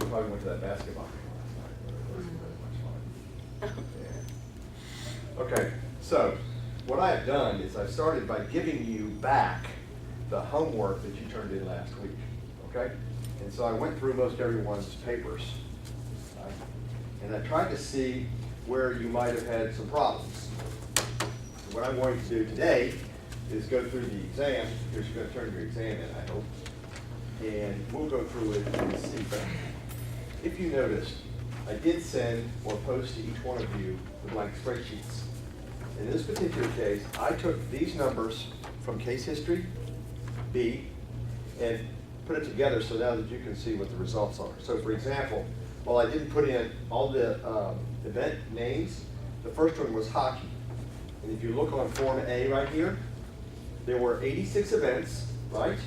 you probably went to that basketball game last night. It wasn't much fun. Yeah. Okay, so what I have done is I've started by giving you back the homework that you turned in last week, okay? And so I went through most everyone's papers, right? And I tried to see where you might have had some problems. So what I'm going to do today is go through the exam, because you're going to turn your exam in, I hope. And we'll go through it and see. But if you noticed, I did send or post to each one of you the blank spreadsheets. In this particular case, I took these numbers from case history B and put it together so now that you can see what the results are. So for example, while I didn't put in all the event names, the first one was hockey. And if you look on Form A right here, there were 86 events, right?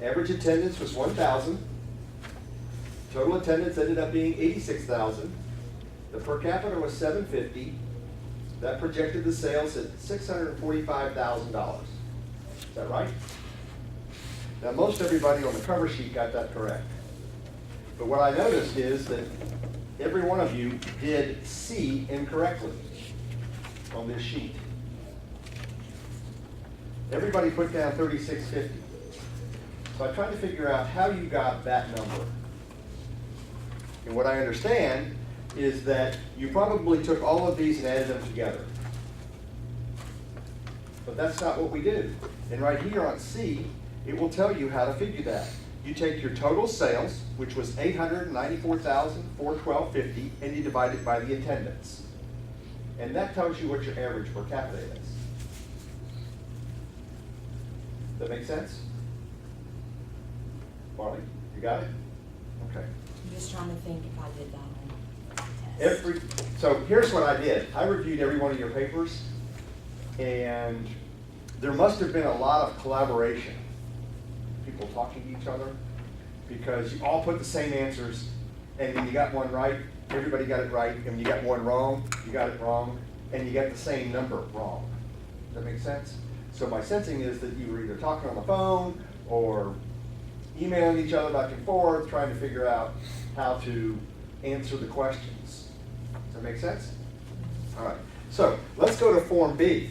Average attendance was 1,000. Total attendance ended up being 86,000. The per capita was 750. That projected the sales at $645,000. Is that right? Now most everybody on the cover sheet got that correct. But what I noticed is that every one of you did C incorrectly on this sheet. Everybody put down 3650. So I tried to figure out how you got that number. And what I understand is that you probably took all of these and added them together. But that's not what we did. And right here on C, it will tell you how to figure that. You take your total sales, which was $894,412.50, and you divide it by the attendance. And that tells you what your average per capita is. Does that make sense? Marley, you got it? Okay. I'm just trying to think if I did that on test. So here's what I did. I reviewed every one of your papers, and there must have been a lot of collaboration, people talking to each other, because you all put the same answers, and then you got one right, everybody got it right, and you got one wrong, you got it wrong, and you got the same number wrong. Does that make sense? So my sensing is that you were either talking on the phone or emailing each other back and forth, trying to figure out how to answer the questions. Does that make sense? All right, so let's go to Form B.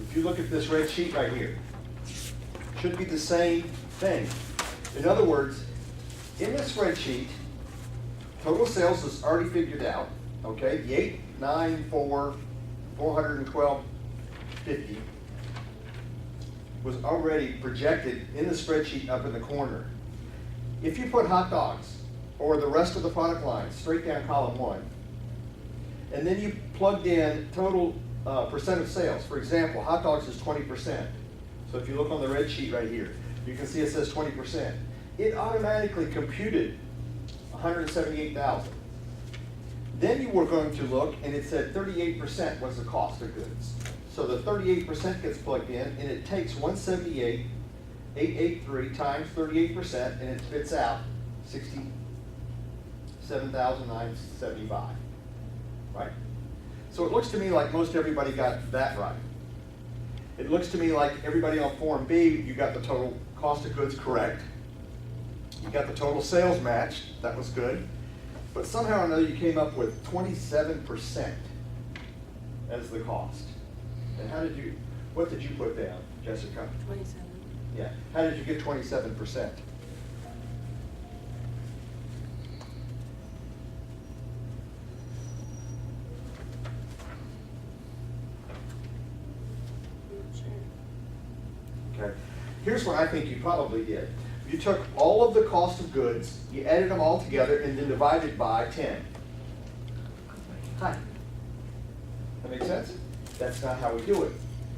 If you look at this red sheet right here, it should be the same thing. In other words, in this spreadsheet, total sales is already figured out, okay? The 412.50 was already projected in the spreadsheet up in the corner. If you put hot dogs or the rest of the product line straight down column 1, and then you plugged in total percent of sales. For example, hot dogs is 20%. So if you look on the red sheet right here, you can see it says 20%. It automatically computed 178,000. Then you were going to look, and it said 38% was the cost of goods. So the 38% gets plugged in, and it takes 178,883 times 38%, and it spits out 67,975, right? So it looks to me like most everybody got that right. It looks to me like everybody on Form B, you got the total cost of goods correct. You got the total sales matched, that was good. But somehow or another you came up with 27% as the cost. And what did you put down, Jessica? 27. Yeah, how did you get 27%? Okay. Here's what I think you probably did. You took all of the cost of goods, you added them all together, and then divided by 10. Hi. That make sense? That's not how we do it.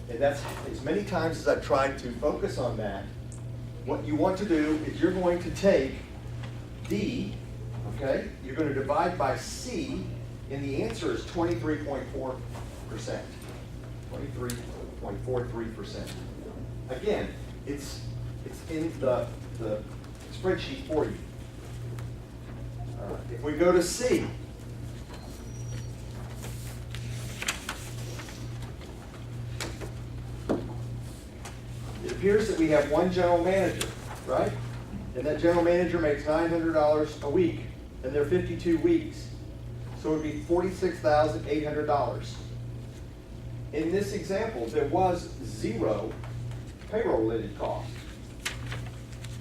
And that's, as many times as I've tried to focus on that, what you want to do is you're going to take D, okay? You're going to divide by C, and the answer is 23.4%. 23.43%. Again, it's in the spreadsheet for you. If we go to C, appears that we have one general manager, right? And that general manager makes $900 a week, and they're 52 weeks. So it would be $46,800. In this example, there was 0 payroll-related cost.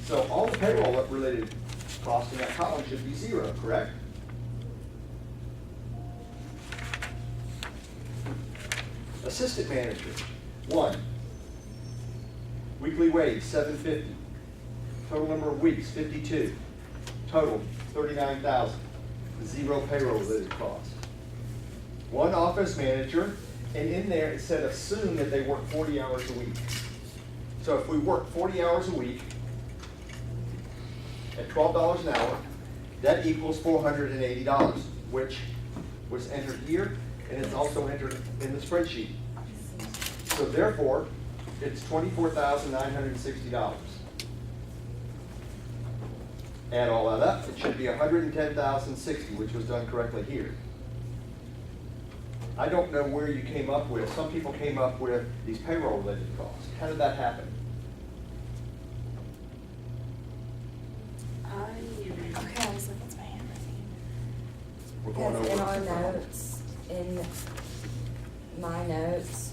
So all the payroll-related costs in that column should be 0, correct? Assistant manager, 1. Weekly wage, $750. Total number of weeks, 52. Total, $39,000. 0 payroll-related cost. 1 office manager, and in there it said assume that they work 40 hours a week. So if we work 40 hours a week at $12 an hour, that equals $480, which was entered here, and it's also entered in the spreadsheet. So therefore, it's $24,960. Add all that up, it should be $110,060, which was done correctly here. I don't know where you came up with, some people came up with these payroll-related costs. How did that happen? Okay, I was like, what's my handwriting? We're going Because in over our some- notes, in my notes,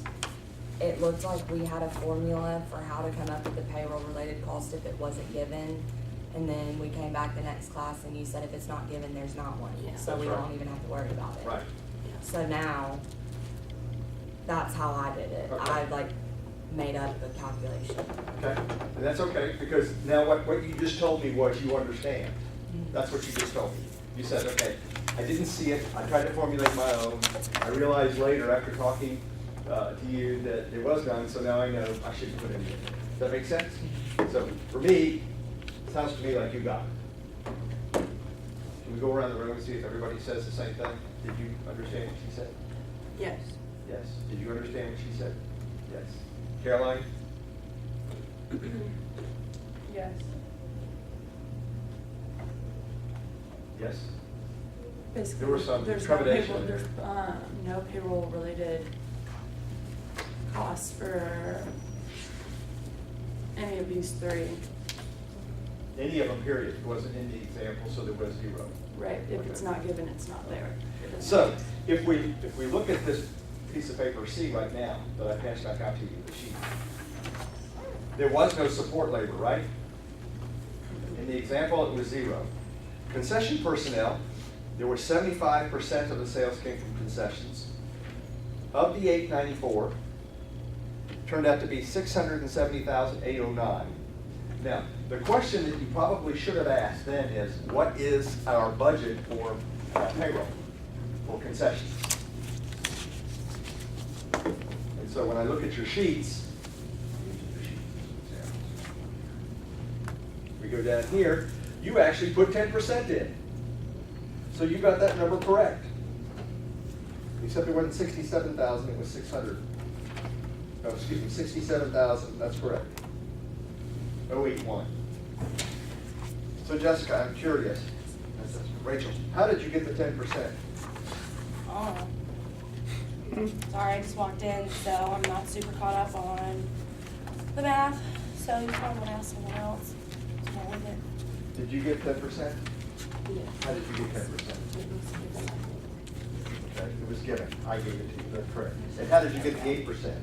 it looked like we had a formula for how to come up with the payroll-related cost if it wasn't given. And then we came back the next class and you said if it's not given, there's not one. Yeah. So That's we right. don't even have to worry about it. Right. So now, that's how I did it. Okay. I like made up the calculation. Okay, and that's okay, because now what you just told me was you understand. That's what you just told me. You said, okay, I didn't see it, I tried to formulate my own. I realized later, after talking to you, that there was none, so now I know I shouldn't put it in. Does that make sense? So for me, it sounds to me like you got it. Can we go around the room and see if everybody says the same thing? Did you understand what she said? Yes. Yes. Did you understand what she said? Yes. Caroline? Yes. Yes? Basically, There was some there's trepidation no there. payroll, there's, no payroll-related costs for any of these 3. Any of them, period. It wasn't in the example, so there was 0. Right, if it's Okay. not given, it's not there. So, if we look at this piece of paper C right now, that I passed back out to you, the sheet, there was no support labor, right? In the example, it was 0. Concession personnel, there were 75% of the sales came from concessions. Of the 894, turned out to be 670,809. Now, the question that you probably should have asked then is, what is our budget for payroll, for concessions? And so when I look at your sheets, we go down here, you actually put 10% in. So you got that number correct. Except it wasn't 67,000, it was 600. Oh, excuse me, 67,000, that's correct. 081. So Jessica, I'm curious. Rachel, how did you get the 10%? Oh. Sorry, I just walked in, so I'm not super caught up on the math, so you probably want to ask someone else. What was it? Did you get 10%? Yeah. How did you get 10%? Okay, it was given. I gave it to you, that's correct. And how did you get the 8%?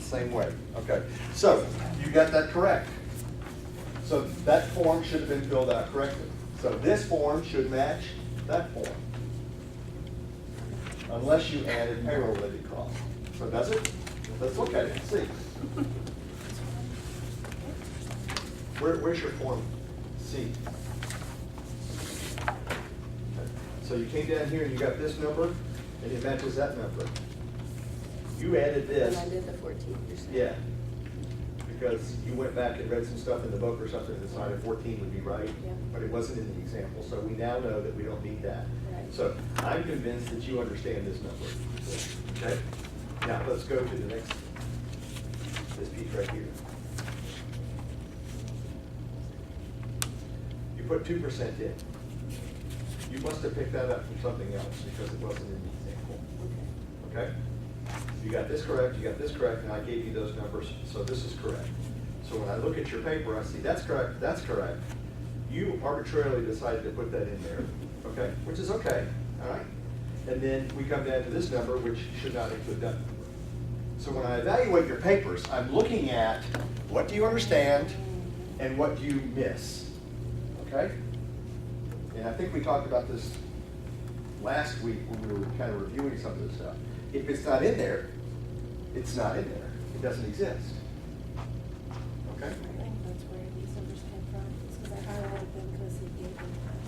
Same way, okay. So, you got that correct. So that form should have been filled out correctly. So this form should match that form. Unless you added payroll-related costs. So does it? Let's look at it and see. Where's your form C? Okay. So you came down here and you got this number, and it matches that number. You added this. And I did the 14%. Yeah, because you went back and read some stuff in the book or something and decided 14 would be right, Yeah. but it wasn't in the example, so we now know that we don't need that. Right. So I'm convinced that you understand this number, okay? Now, let's go to the next, this piece right here. You put 2% in. You must have picked that up from something else because it wasn't in the example, okay? You got this correct, you got this correct, and I gave you those numbers, so this is correct. So when I look at your paper, I see that's correct, that's correct. You arbitrarily decided to put that in there, okay, which is okay, all right? And then we come down to this number, which should not include that. So when I evaluate your papers, I'm looking at what do you understand and what do you miss, okay? And I think we talked about this last week when we were kind of reviewing some of this stuff. If it's not in there, it's not in there. It doesn't exist. Okay? I think that's where these numbers came from, because I highlighted them because he gave them to us.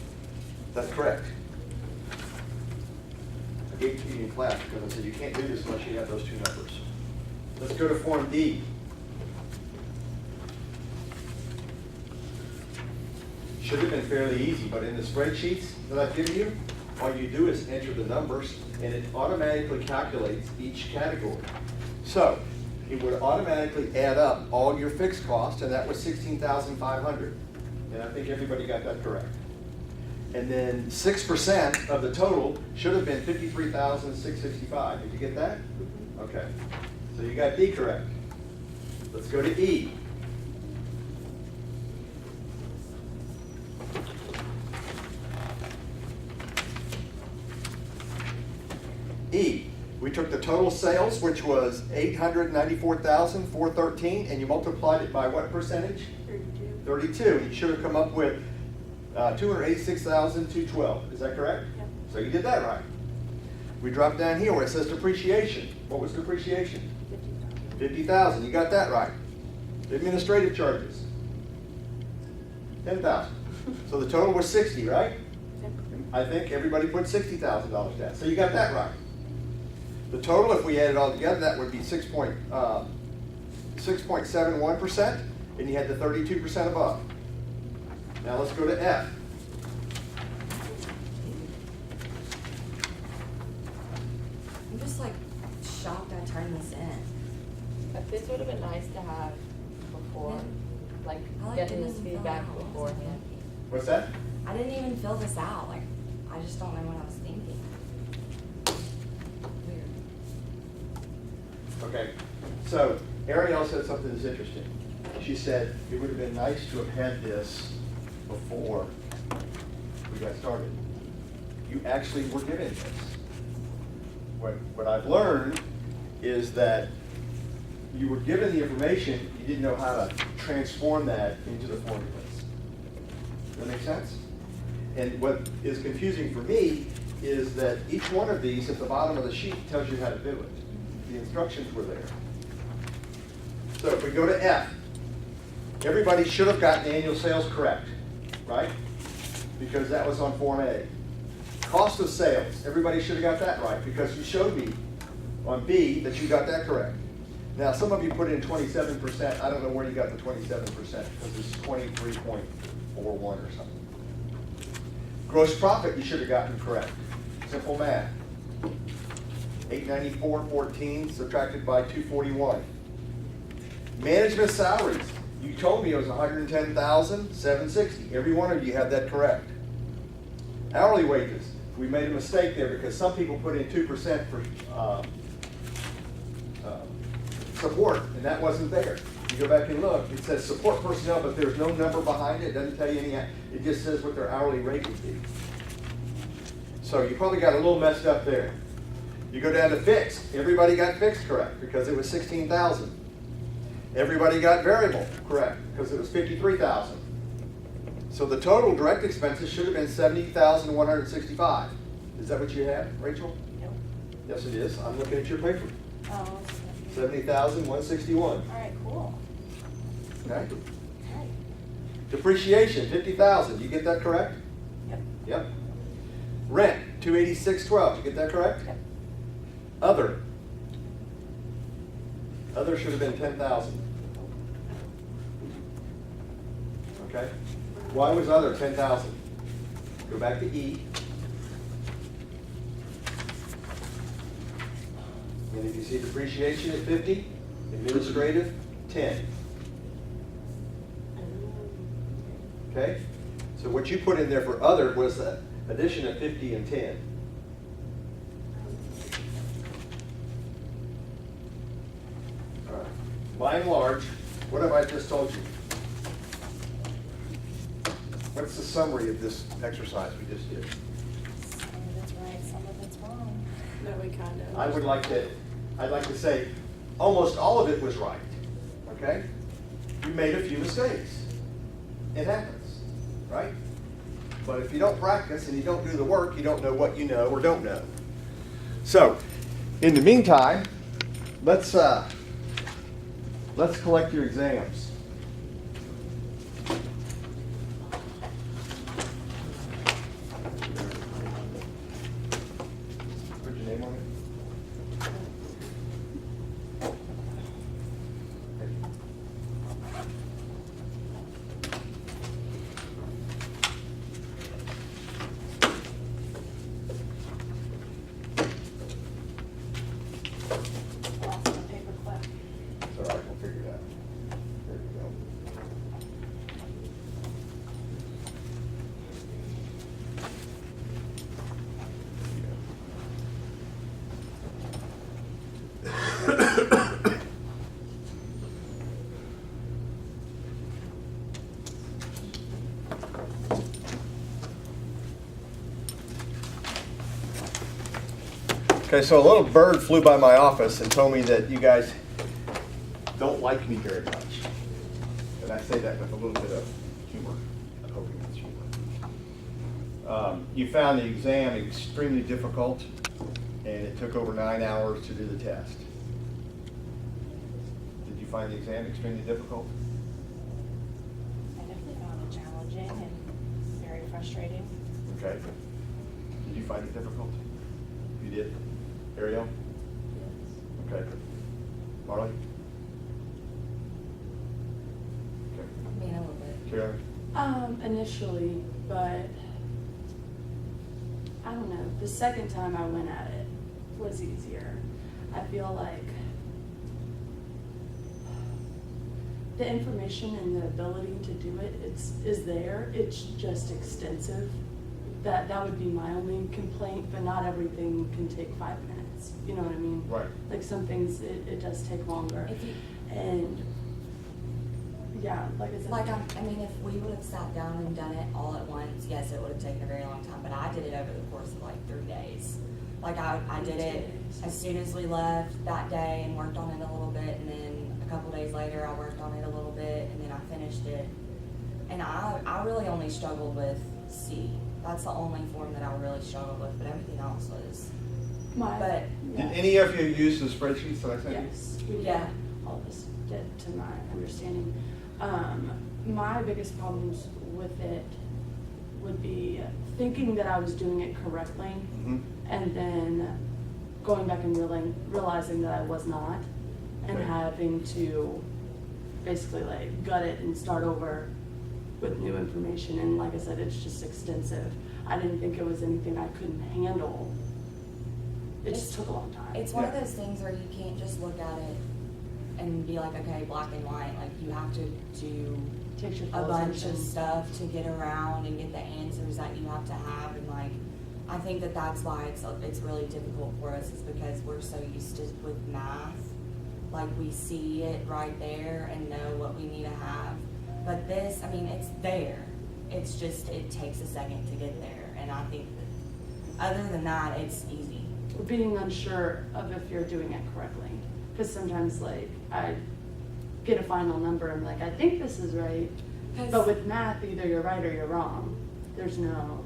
That's correct. I gave it to you in class because I said you can't do this unless you have those two numbers. Let's go to Form D. Should have been fairly easy, but in the spreadsheets that I've given you, all you do is enter the numbers and it automatically calculates each category. So it would automatically add up all your fixed costs, and that was $16,500. And I think everybody got that correct. And then 6% of the total should have been $53,665. Did you get that? Okay. So you got D correct. Let's go to E. E, we took the total sales, which was $894,413, and you multiplied it by what percentage? 32. 32. And you should have come up with $286,212. Is that correct? Yep. So you did that right. We dropped down here where it says depreciation. What was depreciation? 50,000. $50,000. You got that right. Administrative charges, $10,000. So the total was $60,000, right? Yep. I think everybody put $60,000 down. So you got that right. The total, if we add it all together, that would be 6.71%, and you had the 32% above. Now let's go to F. I'm just like shocked I turned this in. But this would have been nice to have before, like I like getting didn't this even fill feedback it out. What was I beforehand. thinking? What's that? I didn't even fill this out, like, I just don't know what I was thinking. Weird. Okay, so Ariel said something that's interesting. She said it would have been nice to have had this before we got started. You actually were given this. What I've learned is that you were given the information, you didn't know how to transform that into the formulas. Does that make sense? And what is confusing for me is that each one of these at the bottom of the sheet tells you how to do it. The instructions were there. So if we go to F, everybody should have gotten annual sales correct, right? Because that was on Form A. Cost of sales, everybody should have got that right because you showed me on B that you got that correct. Now, some of you put in 27%. I don't know where you got the 27% because it's 23.41 or something. Gross profit you should have gotten correct. Simple math. 894.14 subtracted by 241. Management salaries. You told me it was 110,760. Every one of you had that correct. Hourly wages. We made a mistake there because some people put in 2% for support, and that wasn't there. You go back and look, it says support personnel, but there's no number behind it. It doesn't tell you any, it just says what their hourly rate would be. So you probably got a little messed up there. You go down to fixed. Everybody got fixed correct because it was 16,000. Everybody got variable correct because it was 53,000. So the total direct expenses should have been 70,165. Is that what you have, Rachel? Nope. Yes, it is. I'm looking at your paper. Oh, 70,161. all right, cool. Okay. Okay. Depreciation, 50,000. You get that correct? Yep. Yep. Rent, 286.12. You get that correct? Yep. Other. Other should have been 10,000. Okay. Why was other 10,000? Go back to E. And if you see depreciation at 50, administrative, 10. Okay? So what you put in there for other was the addition of 50 and 10. by and large, what have I just told you? What's the summary of this exercise we just did? Some of it's right, some of it's wrong. No, we kind of. I'd like to say, almost all of it was right, okay? You made a few mistakes. It happens, right? But if you don't practice and you don't do the work, you don't know what you know or don't know. So, in the meantime, let's collect your exams. Put your name on it. Lost my paper clip. It's all right, we'll figure it out. There you go. Okay, so a little bird flew by my office and told me that you guys don't like me very much. And I say that with a little bit of humor. I'm hoping it's humor. You found the exam extremely difficult, and it took over 9 hours to do the test. Did you find the exam extremely difficult? I definitely found it challenging and very frustrating. Okay. Did you find it difficult? You did? Ariel? Okay. Marley? Okay. I mean, a little bit. Karen? Initially, but I don't know. The second time I went at it was easier. I feel like the information and the ability to do it is there. It's just extensive. That would be my only complaint, but not everything can take 5 minutes. You know what I mean? Right. Like some things it does take longer. If you, And yeah, like I said. like, I mean, if we would have sat down and done it all at once, yes, it would have taken a very long time, but I did it over the course of like 3 days. Like, I did it as soon as we left that day and worked on it a little bit, and then a couple days later, I worked on it a little bit, and then I finished it. And I really only struggled with C. That's the only form that I really struggled with, but everything else was, My, but- yeah. Did any of you use the spreadsheets that I sent you? Yes, we did. Yeah. All of us did, to my understanding. My biggest problems with it would be thinking that I was doing it correctly, Mhm. and then going back and realizing that I was not, and Okay. having to basically like gut it and start over with new information. And like I said, it's just extensive. I didn't think it was anything I couldn't handle. It just took a long time. it's one of Yeah. those things where you can't just look at it and be like, okay, black and white. Like, you have to do Takes your a full bunch attention. of stuff to get around and get the answers that you have to have. And like, I think that that's why it's really difficult for us, is because we're so used to with math. Like, we see it right there and know what we need to have. But this, I mean, it's there. It's just, it takes a second to get there. And I think that other than that, it's easy. Or being unsure of if you're doing it correctly. Because sometimes, like, I get a final number and like, I think this is right. 'Cause- But with math, either you're right or you're wrong. There's no.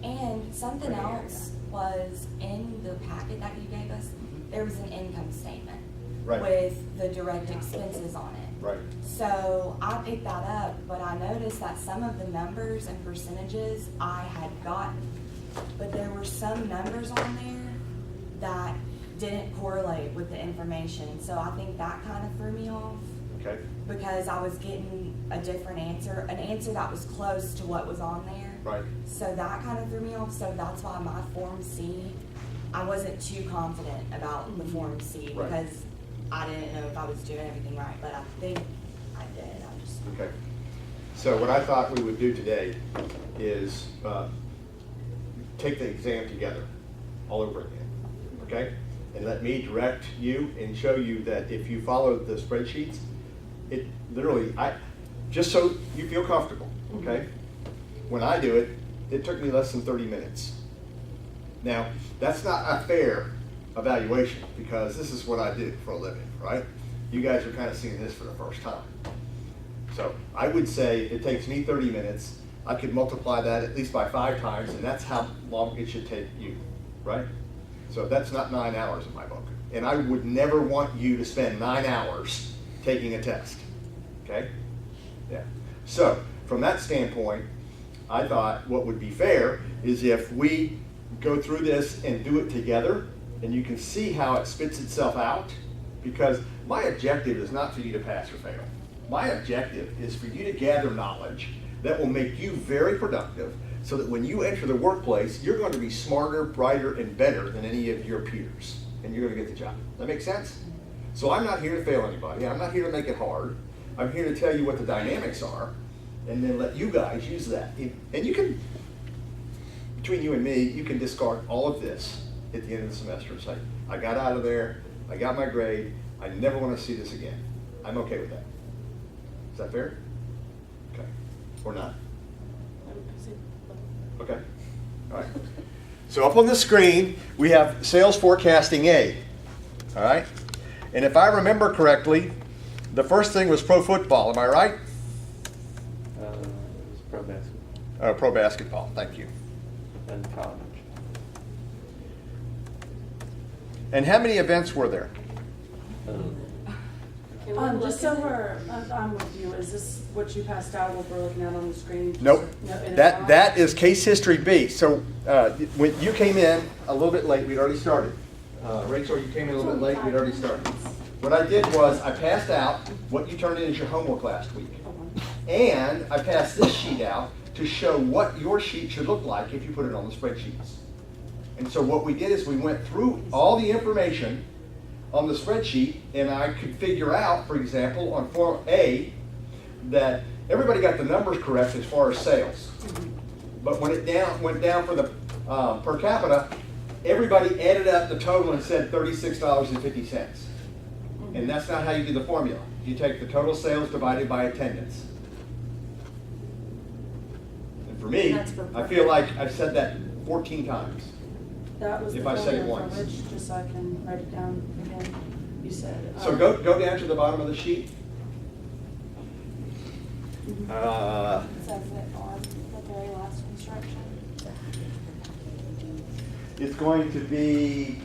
And something Gray area. else was in the packet that you gave us, there was an income statement Right. with the direct expenses on it. Right. So I picked that up, but I noticed that some of the numbers and percentages I had gotten, but there were some numbers on there that didn't correlate with the information. So I think that kind of threw me off, Okay. because I was getting a different answer, an answer that was close to what was on there. Right. So that kind of threw me off. So that's why my Form C, I wasn't too confident about the Form C, Right. because I didn't know if I was doing everything right, but I think I did. I just, Okay. So what I thought we would do today is take the exam together, all over again, okay? and let me direct you and show you that if you follow the spreadsheets, it literally, just so you feel comfortable, okay? When I do it, it took me less than 30 minutes. Now, that's not a fair evaluation because this is what I do for a living, right? You guys are kind of seeing this for the first time. So I would say it takes me 30 minutes. I could multiply that at least by 5 times, and that's how long it should take you, right? So that's not 9 hours in my book. And I would never want you to spend 9 hours taking a test, okay? Yeah. So from that standpoint, I thought what would be fair is if we go through this and do it together, and you can see how it spits itself out, because my objective is not for you to pass or fail. My objective is for you to gather knowledge that will make you very productive so that when you enter the workplace, you're going to be smarter, brighter, and better than any of your peers, and you're going to get the job. That make sense? So I'm not here to fail anybody. I'm not here to make it hard. I'm here to tell you what the dynamics are, and then let you guys use that. And you can, between you and me, you can discard all of this at the end of the semester and say, I got out of there, I got my grade, I never want to see this again. I'm okay with that. Is that fair? Okay. Or not? Okay. All right. So up on the screen, we have sales forecasting A. All right? And if I remember correctly, the first thing was pro football. Am I right? It was pro basketball Pro basketball. Thank you. and college. And how many events were there? Just so I'm with you, is this what you passed out, what we're looking at on the screen? Nope. No, it is That not? that is case history B. So when you came in a little bit late, we'd already started. Rachel, you came in a little bit late, we'd already started. What I did was I passed out what you turned in as your homework last week. And I passed this sheet out to show what your sheet should look like if you put it on the spreadsheets. And so what we did is we went through all the information on the spreadsheet, and I could figure out, for example, on Form A, that everybody got the numbers correct as far as sales. But when it went down for the per capita, everybody added up the total and said $36.50. And that's not how you do the formula. You take the total sales divided by attendance. And for me, That's for- I feel like I've said that 14 times. That was the if I say it formula once. for which, just so I can write it down again. You said. So go down to the bottom of the sheet. Mhm. It says it on the very last instruction. It's going to be,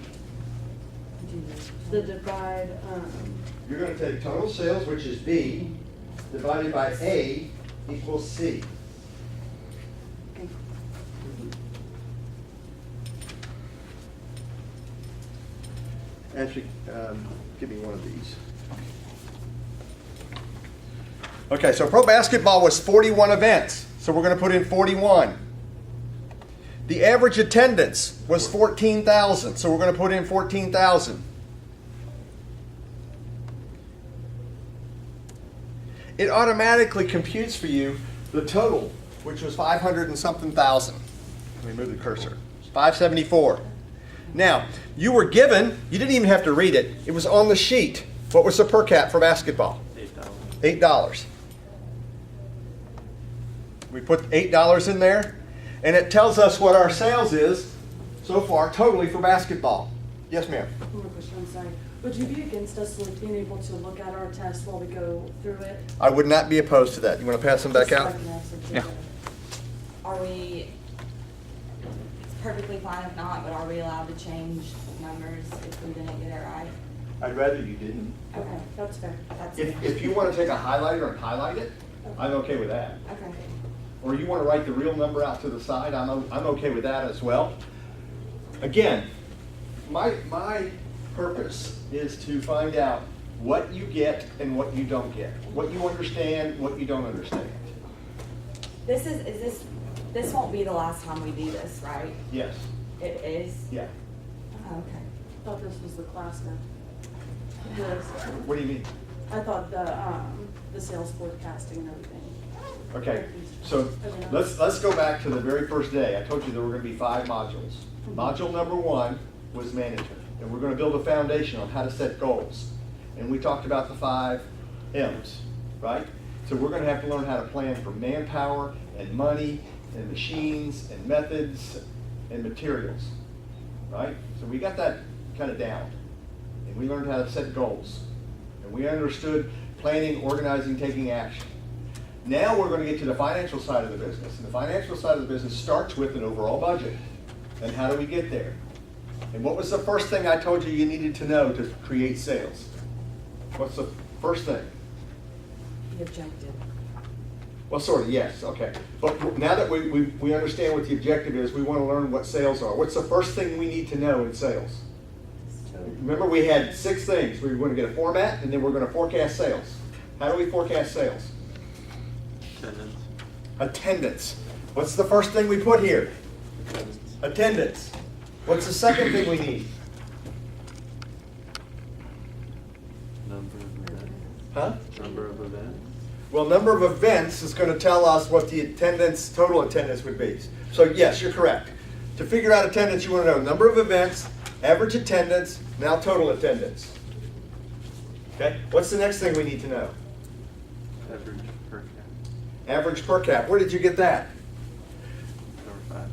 The divide, you're going to take total sales, which is B, divided by A equals C. Actually, give me one of these. Okay, so pro basketball was 41 events, so we're going to put in 41. The average attendance was 14,000, so we're going to put in 14,000. It automatically computes for you the total, which was 500 and something thousand. Let me move the cursor. 574. Now, you were given, you didn't even have to read it, it was on the sheet. What was the per cap for basketball? $8. $8. We put $8 in there, and it tells us what our sales is so far totally for basketball. Yes, ma'am. one more question, I'm sorry. Would you be against us like being able to look at our test while we go through it? I would not be opposed to that. You want to pass them back Just so I out? can have some Yeah. data. Are we, it's perfectly fine if not, but are we allowed to change numbers if we didn't get it right? I'd rather you didn't. Okay, that's fair. That's If you want to take a highlighter and highlight it, I'm okay with that. Okay. Or you want to write the real number out to the side, I'm okay with that as well. Again, my purpose is to find out what you get and what you don't get, what you understand, what you don't understand. This won't be the last time we do this, right? Yes, It is? yeah. Okay. I thought this was the class now. This. What do you mean? I thought the sales forecasting and everything. Okay, so let's go back to the very first day. I told you there were going to be 5 modules. Module number 1 was management. and we're gonna build a foundation on how to set goals. And we talked about the 5 M's, right? So we're gonna have to learn how to plan for manpower and money and machines and methods and materials, right? So we got that kind of down. And we learned how to set goals. And we understood planning, organizing, taking action. Now we're going to get to the financial side of the business. And the financial side of the business starts with an overall budget. And how do we get there? And what was the first thing I told you needed to know to create sales? What's the first thing? The objective. Well, sort of, yes, okay. But now that we understand what the objective is, we want to learn what sales are. What's the first thing we need to know in sales? Remember, we had 6 things. We were going to get a format, and then we're going to forecast sales. How do we forecast sales? Attendance. Attendance. What's the first thing we put here? Attendance. Attendance. What's the second thing we need? Number of events. Huh? Number of events. Well, number of events is going to tell us what the attendance, total attendance would be. So yes, you're correct. To figure out attendance, you want to know number of events, average attendance, now total attendance. Okay? What's the next thing we need to know? Average per cap. Average per cap. Where did you get that? Number 5.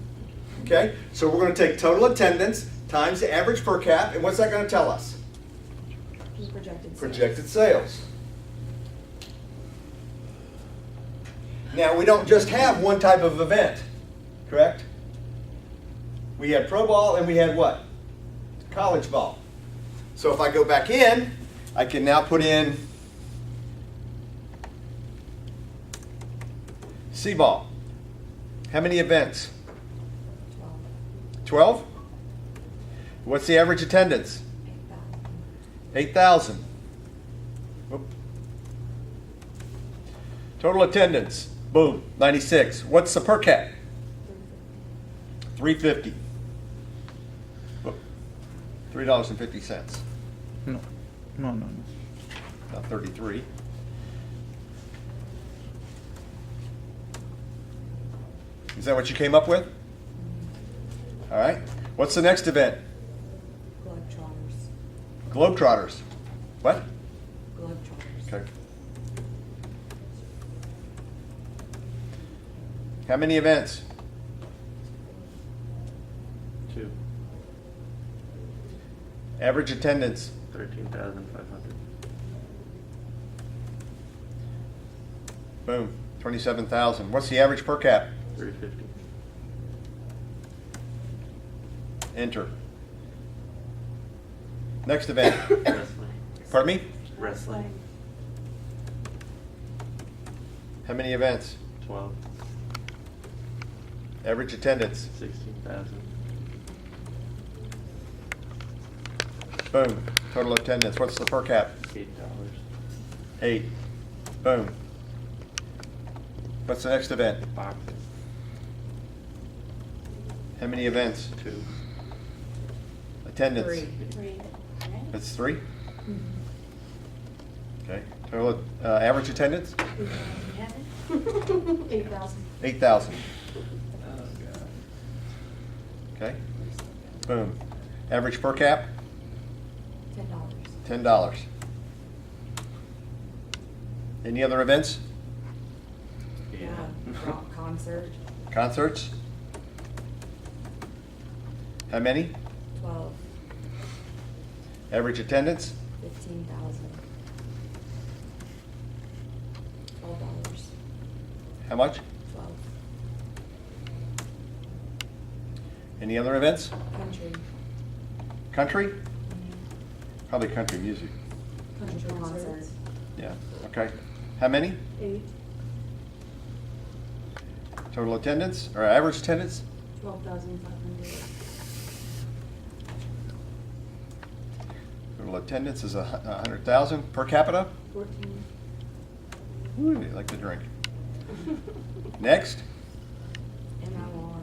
Okay? So we're going to take total attendance times the average per cap, and what's that going to tell us? Projected sales. Projected sales. Now, we don't just have one type of event, correct? We had pro ball and we had what? College ball. So if I go back in, I can now put in C-ball. How many events? 12? What's the average attendance? 8,000. Total attendance, boom, 96. What's the per cap? 350. $3.50. No, no, no, no. Not 33. Is that what you came up with? All right. What's the next event? Globetrotters. Globetrotters. What? Globetrotters. Okay. How many events? 2. Average attendance? 13,500. Boom, 27,000. What's the average per cap? 350. Enter. Next event. Wrestling. Pardon me? Wrestling. How many events? 12. Average attendance? 16,000. Boom, total attendance. What's the per cap? $8. 8. Boom. What's the next event? Boxing. How many events? 2. Attendance? 3. 3. Right? That's 3? Okay. Total, average attendance? 8,000. 8,000. Okay. Boom. Average per cap? $10. $10. Any other events? Yeah. Rock concert. Concerts? How many? 12. Average attendance? 15,000. $12. How much? 12. Any other events? Country. Country? Probably country music. Country concert. Yeah, okay. How many? 8. Total attendance, or average attendance? 12,500. Total attendance is 100,000 per capita? 14. Ooh, they like to drink. Next? MOR.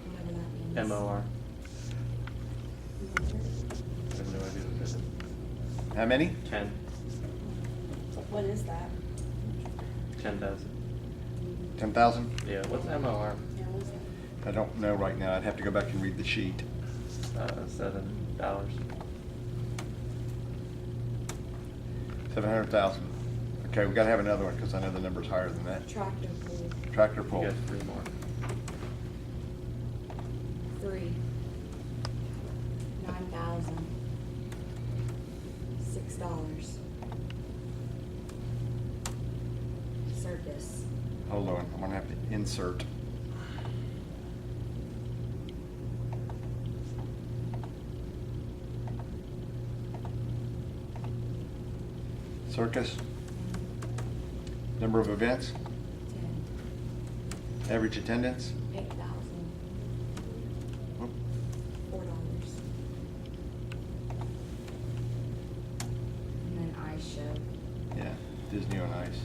Whatever that means. MOR. I have no idea what that is. How many? 10. What is that? 10,000. 10,000? Yeah, what's MOR? Yeah, what is that? I don't know right now. I'd have to go back and read the sheet. $7. 700,000. Okay, we gotta have another one, because I know the number's higher than that. Tractor pull, Tractor You pull. got 3 more. 3. 9,000. $6. Circus, Hold on, I'm gonna have to insert. Circus. Number of events, 10. average attendance. 8,000. Whoop. $4. And then ice show, Yeah, Disney on Ice.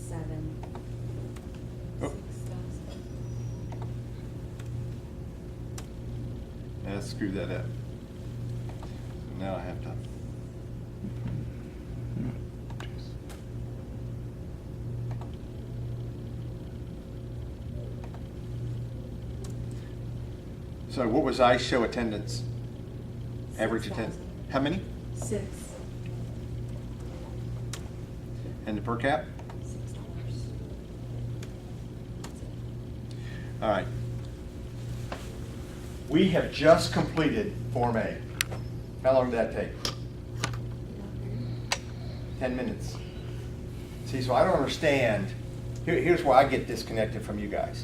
7. Oh. 6,000. Yeah, screw that up. Now I have to. So what was Ice show attendance? Average attendance? 6,000. How many? 6. And the per cap? $6. All right. We have just completed Form A. How long did that take? 10 minutes. See, so I don't understand. Here's where I get disconnected from you guys.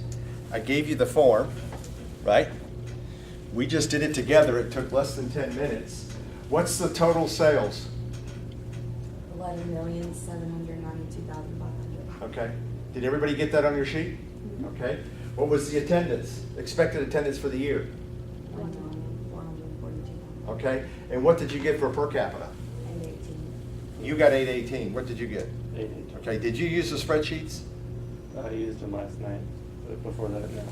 I gave you the form, right? We just did it together. It took less than 10 minutes. What's the total sales? 11,792,500. Okay. Did everybody get that on your sheet? Okay. What was the attendance, expected attendance for the year? 1,442,000. Okay. And what did you get for per capita? And 18. You got 818. What did you get? 818. Okay. Did you use the spreadsheets? I used them last night, but before that, no.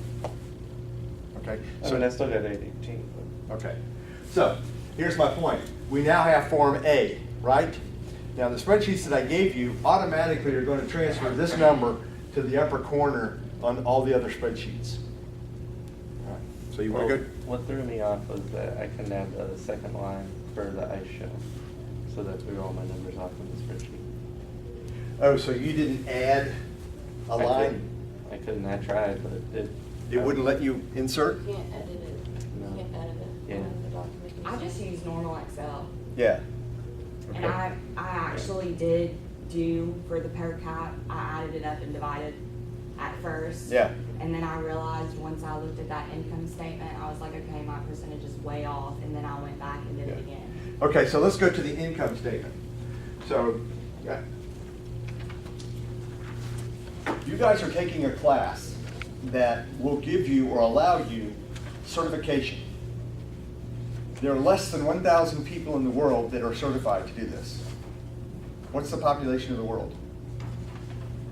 Okay. I mean, I still got 818, but. Okay. So here's my point. We now have Form A, right? Now the spreadsheets that I gave you automatically are going to transfer this number to the upper corner on all the other spreadsheets. All right. So you want to go? What threw me off was that I couldn't add the second line for the ice show, so that threw all my numbers off in the spreadsheet. Oh, so you didn't add a line? I couldn't, I tried, but It wouldn't let you insert? You can't edit it. No. You can't edit it Yeah. in the document. I just use normal Excel. Yeah. And I actually did do for the per cap, I added it up and divided at first. Yeah. And then I realized once I looked at that income statement, I was like, okay, my percentage is way off, and then I went back and did it Yeah. again. Okay, so let's go to the income statement. So, yeah. You guys are taking a class that will give you or allow you certification. There are less than 1,000 people in the world that are certified to do this. What's the population of the world?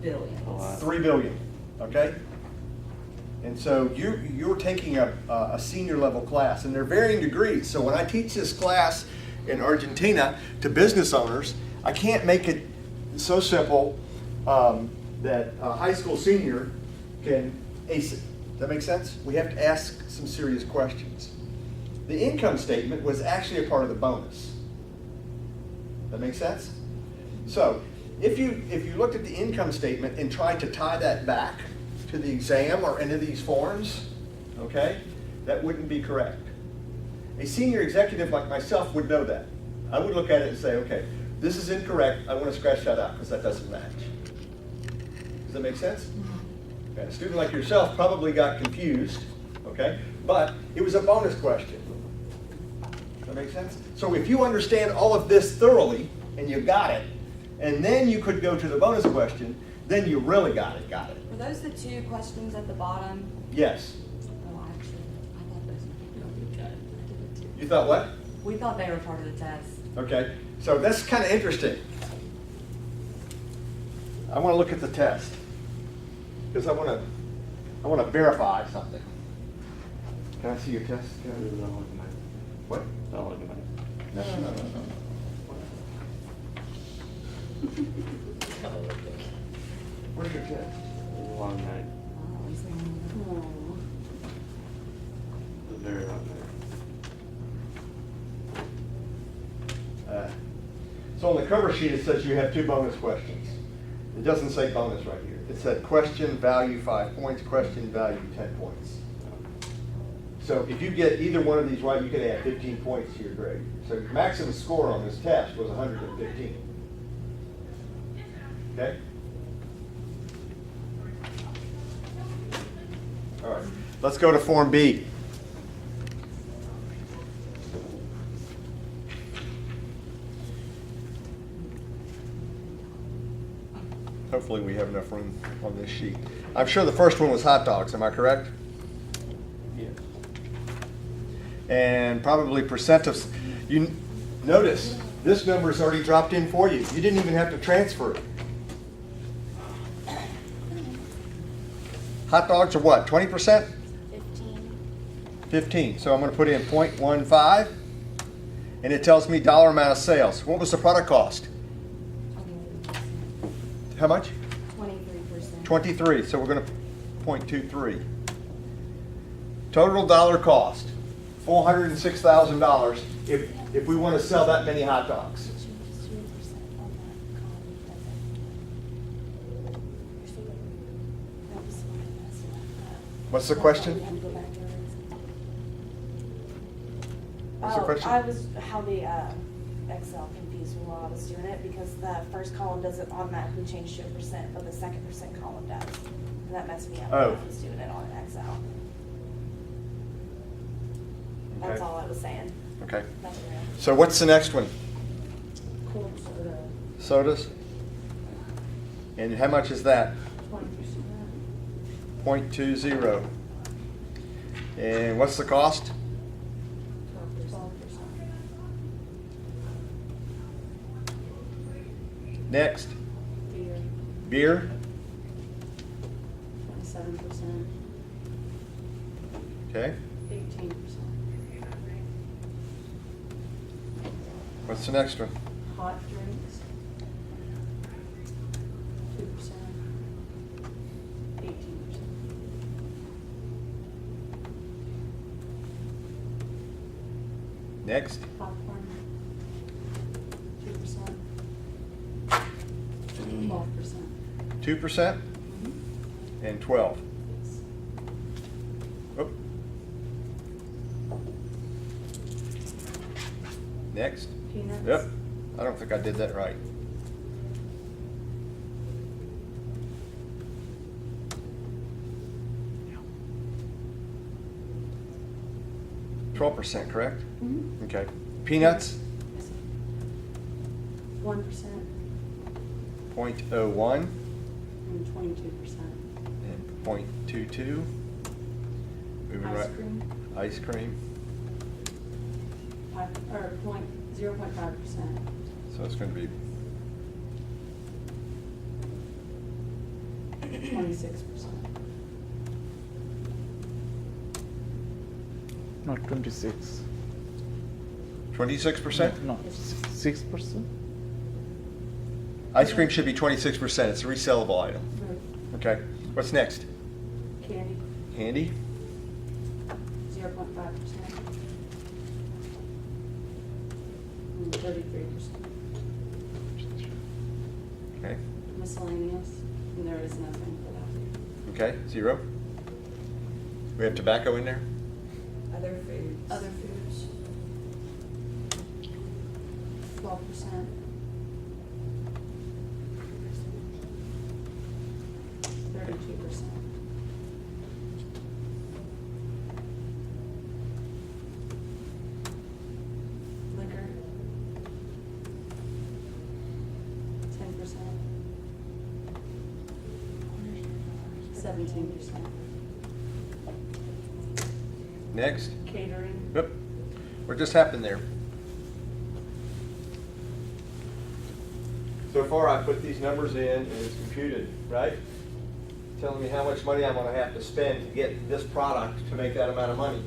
Billions. A lot. 3 billion, okay? And so you're taking a senior level class, and they're varying degrees. So when I teach this class in Argentina to business owners, I can't make it so simple that a high school senior can ace it. Does that make sense? We have to ask some serious questions. The income statement was actually a part of the bonus. That make sense? So if you looked at the income statement and tried to tie that back to the exam or any of these forms, okay, that wouldn't be correct. A senior executive like myself would know that. I would look at it and say, okay, this is incorrect. I want to scratch that out because that doesn't match. Does that make sense? Okay, a student like yourself probably got confused, okay, but it was a bonus question. Does that make sense? So if you understand all of this thoroughly and you got it, and then you could go to the bonus question, then you really got it. Were those the 2 questions at the bottom? Yes. Oh, actually, I thought those were. You thought what? We thought they were part of the test. Okay, so that's kind of interesting. I want to look at the test because I want to verify something. Can I see your test? Can I- Don't look at mine. What? Don't look at mine. No. Where's your test? It was a long night. Oh, at least we know. So on the cover sheet, it says you have 2 bonus questions. It doesn't say bonus right here. It said question value 5 points, question value 10 points. So if you get either one of these right, you can add 15 points to your grade. So your maximum score on this test was 115. Okay? All right, let's go to Form B. Hopefully we have enough room on this sheet. I'm sure the first one was hot dogs, am I correct? Yeah. And probably percent of, you notice, this number is already dropped in for you. You didn't even have to transfer it. Hot dogs are what, 20%? 15. 15, so I'm gonna put in 0.15, and it tells me dollar amount of sales. What was the product cost? 23%. How much? 23%. 23, so we're gonna 0.23. Total dollar cost, $406,000 if we wanna sell that many hot dogs. What's the question? What's the question? I was, how the Excel confused me while I was doing it, because the first column doesn't automatically change to a percent, but the second percent column does. And that messed me up when Oh. I was doing it on an Excel. That's Okay. all I was saying. Okay, Nothing real. so what's the next one? Cold soda, Sodas? And how much is that? 20%. 0.20. And what's the cost? 12%. Next, Beer, beer? 27%. Okay, 18%. what's the next one? Hot drinks, 2%. 18%. Next, Popcorn, 2%. 12%. 2% and 12. Yes. Oh. Next, Peanuts. yep, I don't think I did that right. Mhm. 12%, correct? Mhm. Okay. Peanuts, Yes, sir. 1% 0.01 and 22%. and 0.22. Moving Ice right. cream, Ice cream, 0.5%. so it's gonna be 26%. Not 26. 26%? No, 6%. Ice cream should be 26%, it's a resellable item. Right. Okay, what's next? Candy, Candy, 0.5%. And 33%. okay, Miscellaneous, and there is nothing for that. okay, 0. We have tobacco in there? Other foods. Other foods, 12%. 32%. Liquor, 10%. 17%. Next? Catering, Yep. What just happened there? So far, I put these numbers in and it's computed, right? Telling me how much money I'm gonna have to spend to get this product to make that amount of money.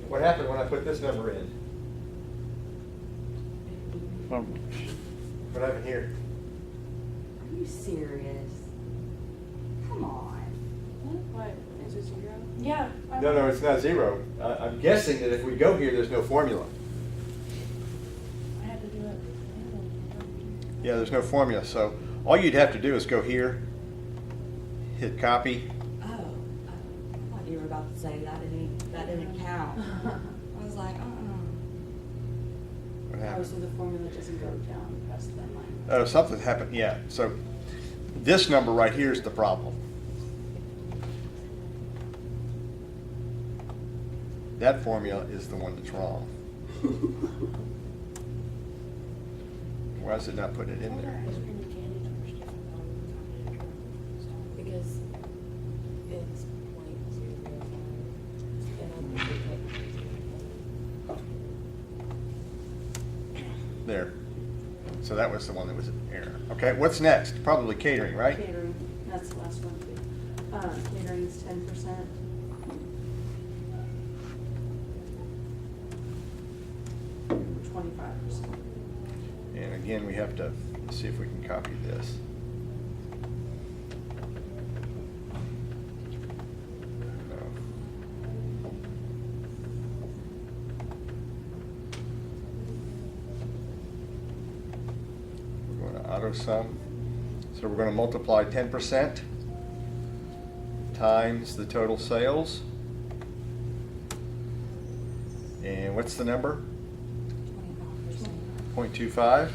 What happened when I put this number in? How much? What happened here? Are you serious? Come on. What, is it 0? Yeah. No, it's not 0. I'm guessing that if we go here, there's no formula. I had to do it. Yeah, there's no formula, so all you'd have to do is go here, hit copy. Oh, I thought you were about to say that didn't count. I was like, What Oh, happened? so the formula doesn't go down past that line. Oh, something happened, yeah. So this number right here is the problem. That formula is the one that's wrong. Why is it not putting it in there? Because it's There. So that was the one that was in error. Okay, what's next? Probably catering, right? Catering, that's the last one too. Catering's 10%. And again, we have to see if we can copy this. No. We're going to auto sum. So we're going to multiply 10% times the total sales. And what's the number? 25%. 0.25.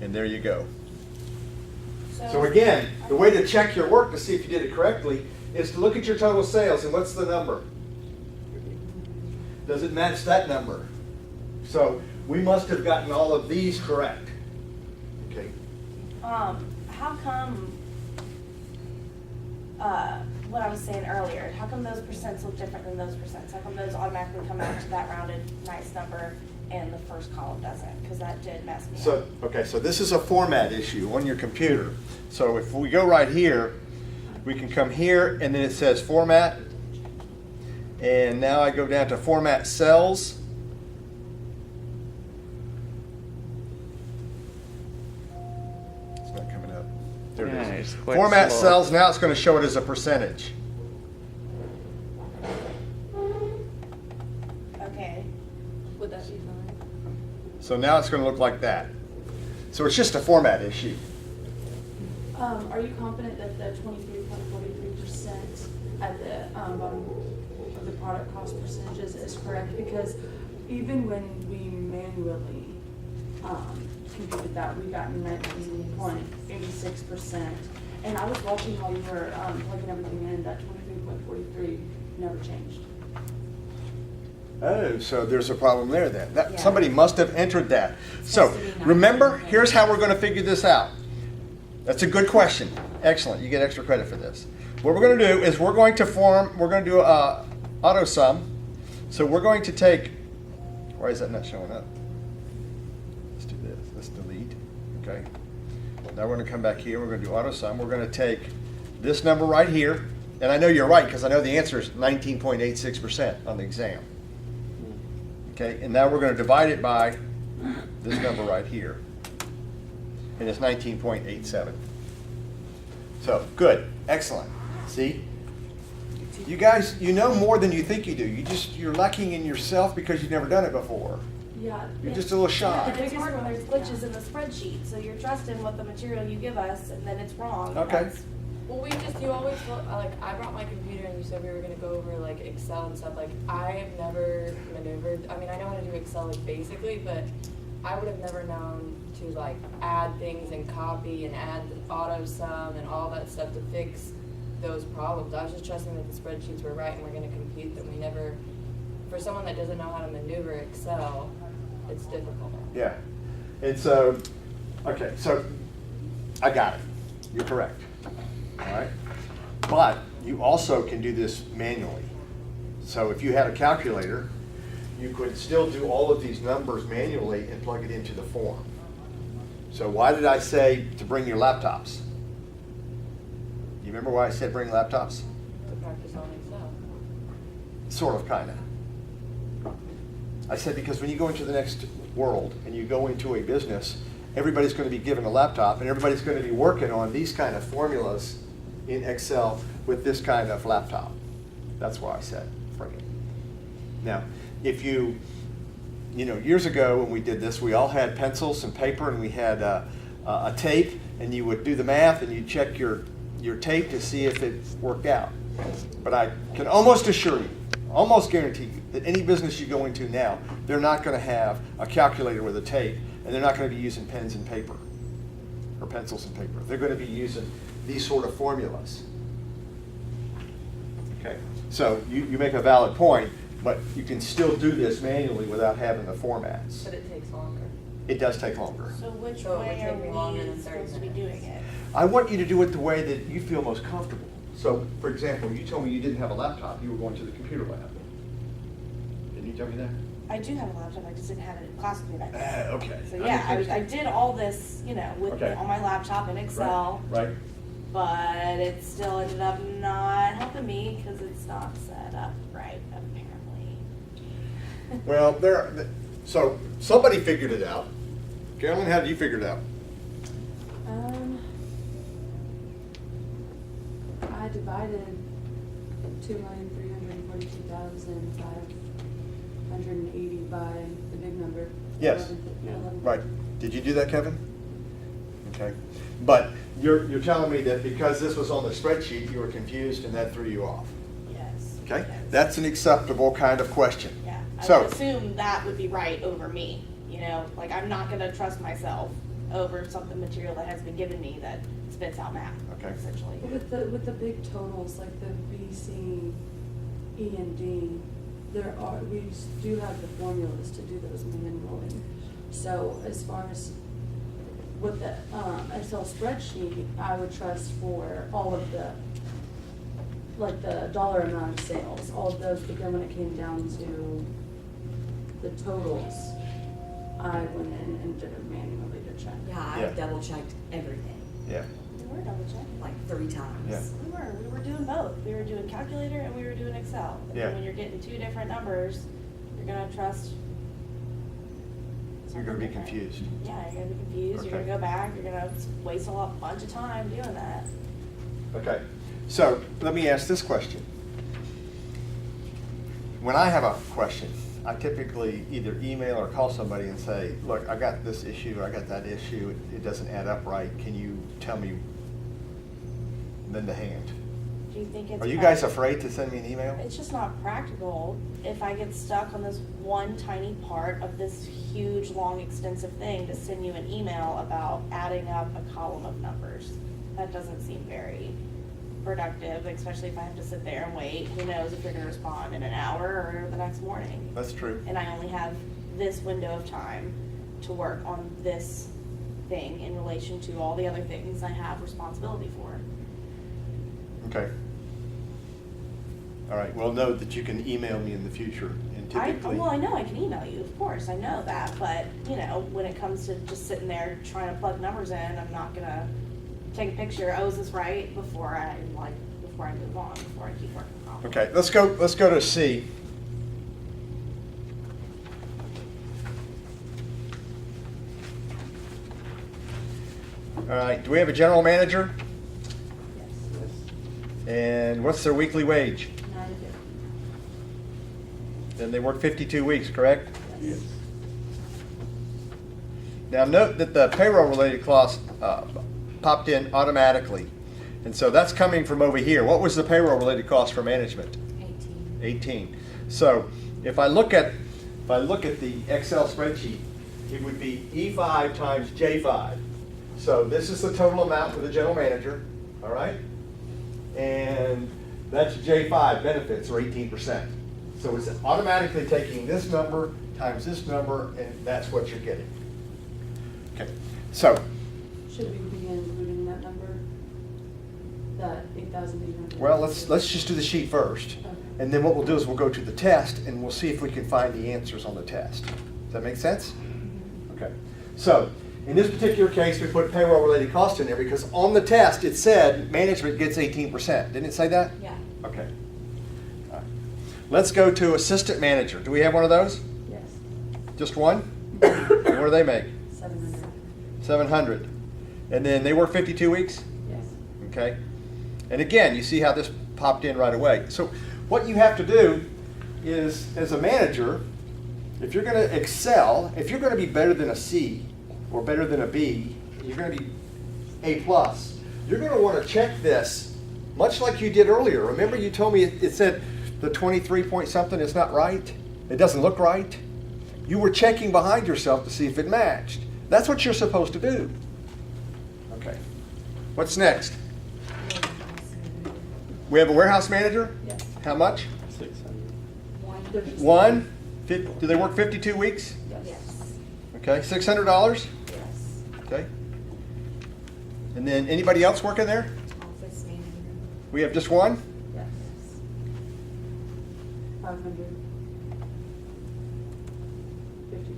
And there you go. So again, the way to check your work to see if you did it correctly is to look at your total sales and what's the number? Does it match that number? So we must have gotten all of these correct. Okay. How come, what I was saying earlier, how come those percents look different than those percents? How come those automatically come out to that rounded nice number and the first column doesn't? Because that did mess me So, up. okay, so this is a format issue on your computer. So if we go right here, we can come here and then it says format. And now I go down to format cells. It's not coming up. There Yeah, it is. it's quite Format slow. cells, now it's going to show it as a percentage. Okay. Would that be fine? So now it's going to look like that. So it's just a format issue. Are you confident that the 23.43% at the bottom of the product cost percentages is correct? Because even when we manually computed that, we got 19.86%. And I was watching while you were plugging everything in, that 23.43 never changed. Oh, so there's a problem there then. That, Yeah. somebody must have entered that. So, Supposed to be remember, 19. here's how we're going to figure this out. That's a good question. Excellent. You get extra credit for this. What we're going to do is we're going to do a auto sum. So we're going to take, why is that not showing up? Let's do this. Let's delete. Okay. Now we're going to come back here. We're going to do auto sum. We're going to take this number right here. And I know you're right because I know the answer is 19.86% on the exam. Okay, and now we're going to divide it by this number right here. And it's 19.87. So, good, excellent. See? You guys, you know more than you think you do. You're lacking in yourself because you've never done it before. Yeah. You're just a little shy. And it's hard when there's glitches in the spreadsheet, so you're trusting what the material you give us and then it's wrong. Okay. That's- Well, you always, like, I brought my computer and you said we were gonna go over, like, Excel and stuff, like, I have never maneuvered, I mean, I know how to do Excel, like, basically, but I would have never known to, like, add things and copy and add auto sum and all that stuff to fix those problems. I was just trusting that the spreadsheets were right and we're gonna compute them. We never, for someone that doesn't know how to maneuver Excel, it's difficult. Yeah. And so, okay, so I got it. You're correct. All right? But you also can do this manually. So if you had a calculator, you could still do all of these numbers manually and plug it into the form. So why did I say to bring your laptops? You remember why I said bring laptops? To practice on Excel. Sort of, kind of. I said because when you go into the next world and you go into a business, everybody's going to be given a laptop and everybody's going to be working on these kind of formulas in Excel with this kind of laptop. That's why I said bring it. Now, if you years ago when we did this, we all had pencils and paper and we had a tape, and you would do the math and you'd check your tape to see if it worked out. But I can almost assure you, almost guarantee you, that any business you go into now, they're not going to have a calculator with a tape, and they're not going to be using pens and paper or pencils and paper. They're going to be using these sort of formulas. Okay, so you make a valid point, but you can still do this manually without having the formats. But it takes longer. It does take longer. So which So it would way take me longer are than we 30 supposed to be minutes. doing it? I want you to do it the way that you feel most comfortable. So, for example, you told me you didn't have a laptop, you were going to the computer lab. Didn't you tell me that? I do have a laptop, I just didn't have it in class with me back then. Okay. So yeah, I did all this, with Okay. on my laptop in Excel, Right. but it still ended up not helping me because it's not set up right, apparently. Well, so somebody figured it out. Carolyn, how did you figure it out? I divided 2,342,580 by the big number. Yes. 11. Right. Did you do that, Kevin? Okay. But you're telling me that because this was on the spreadsheet, you were confused and that threw you off. Yes. Okay? yes. That's an acceptable kind of question. Yeah, I So, would assume that would be right over me, like I'm not gonna trust myself over something material that has been given me that spits out math, Okay. essentially. With the big totals, like the B, C, E, and D, we do have the formulas to do those manually. So as far as with the Excel spreadsheet, I would trust for all of the, like the dollar amount of sales, all of those, but then when it came down to the totals, I went in and did it manually to check. Yeah, Yeah. I double checked everything, yeah. We were double checking. like 3 times. Yeah. We were doing both. We were doing calculator and we were doing Excel. And Yeah. then when you're getting two different numbers, you're gonna trust. You're going to be something different. confused. Yeah, you're gonna be confused. You're Okay. gonna go back. You're gonna waste a bunch of time doing that. Okay. So let me ask this question. When I have a question, I typically either email or call somebody and say, look, I got this issue, I got that issue, it doesn't add up right, can you tell me? Lend a hand. Do you think it's? Are you guys afraid to send me an email? It's just not practical if I get stuck on this one tiny part of this huge, long, extensive thing to send you an email about adding up a column of numbers. That doesn't seem very productive, especially if I have to sit there and wait. Who knows if you're gonna respond in an hour or the next morning? That's true. And I only have this window of time to work on this thing in relation to all the other things I have responsibility for. Okay. All right, well, note that you can email me in the future and typically. Well, I know I can email you, of course, I know that, but, when it comes to just sitting there trying to plug numbers in, I'm not gonna take a picture, oh, is this right, before I move on, before I keep working on it. Okay, let's go to C. All right, do we have a general manager? Yes. And what's their weekly wage? 950. Then they work 52 weeks, correct? Yes. Now note that the payroll-related cost popped in automatically. And so that's coming from over here. What was the payroll-related cost for management? 18. 18. So if I look at the Excel spreadsheet, it would be E5 times J5. So this is the total amount for the general manager, all right? And that's J5, benefits are 18%. So it's automatically taking this number times this number, and that's what you're getting. Okay, so, Should we be including that number? That 8,800? well, let's just do the sheet first. Okay. And then what we'll do is we'll go to the test and we'll see if we can find the answers on the test. Does that make sense? Okay. So, in this particular case, we put payroll-related cost in there because on the test it said management gets 18%. Didn't it say that? Yeah. Okay. All right. Let's go to assistant manager. Do we have one of those? Yes. Just one? And what do they make? 700. 700. And then they work 52 weeks? Yes. Okay? And again, you see how this popped in right away. So what you have to do is, as a manager, if you're gonna excel, if you're gonna be better than a C or better than a B, you're gonna be A+, you're gonna wanna check this, much like you did earlier. Remember you told me it said the 23 point something is not right? It doesn't look right? You were checking behind yourself to see if it matched. That's what you're supposed to do. Okay. What's next? We have a warehouse manager? Yes. How much? 600. One? Do they work 52 weeks? Yes. Okay, $600? Yes. Okay. And then anybody else working there? Office manager. We have just one? Yes. 500. 52.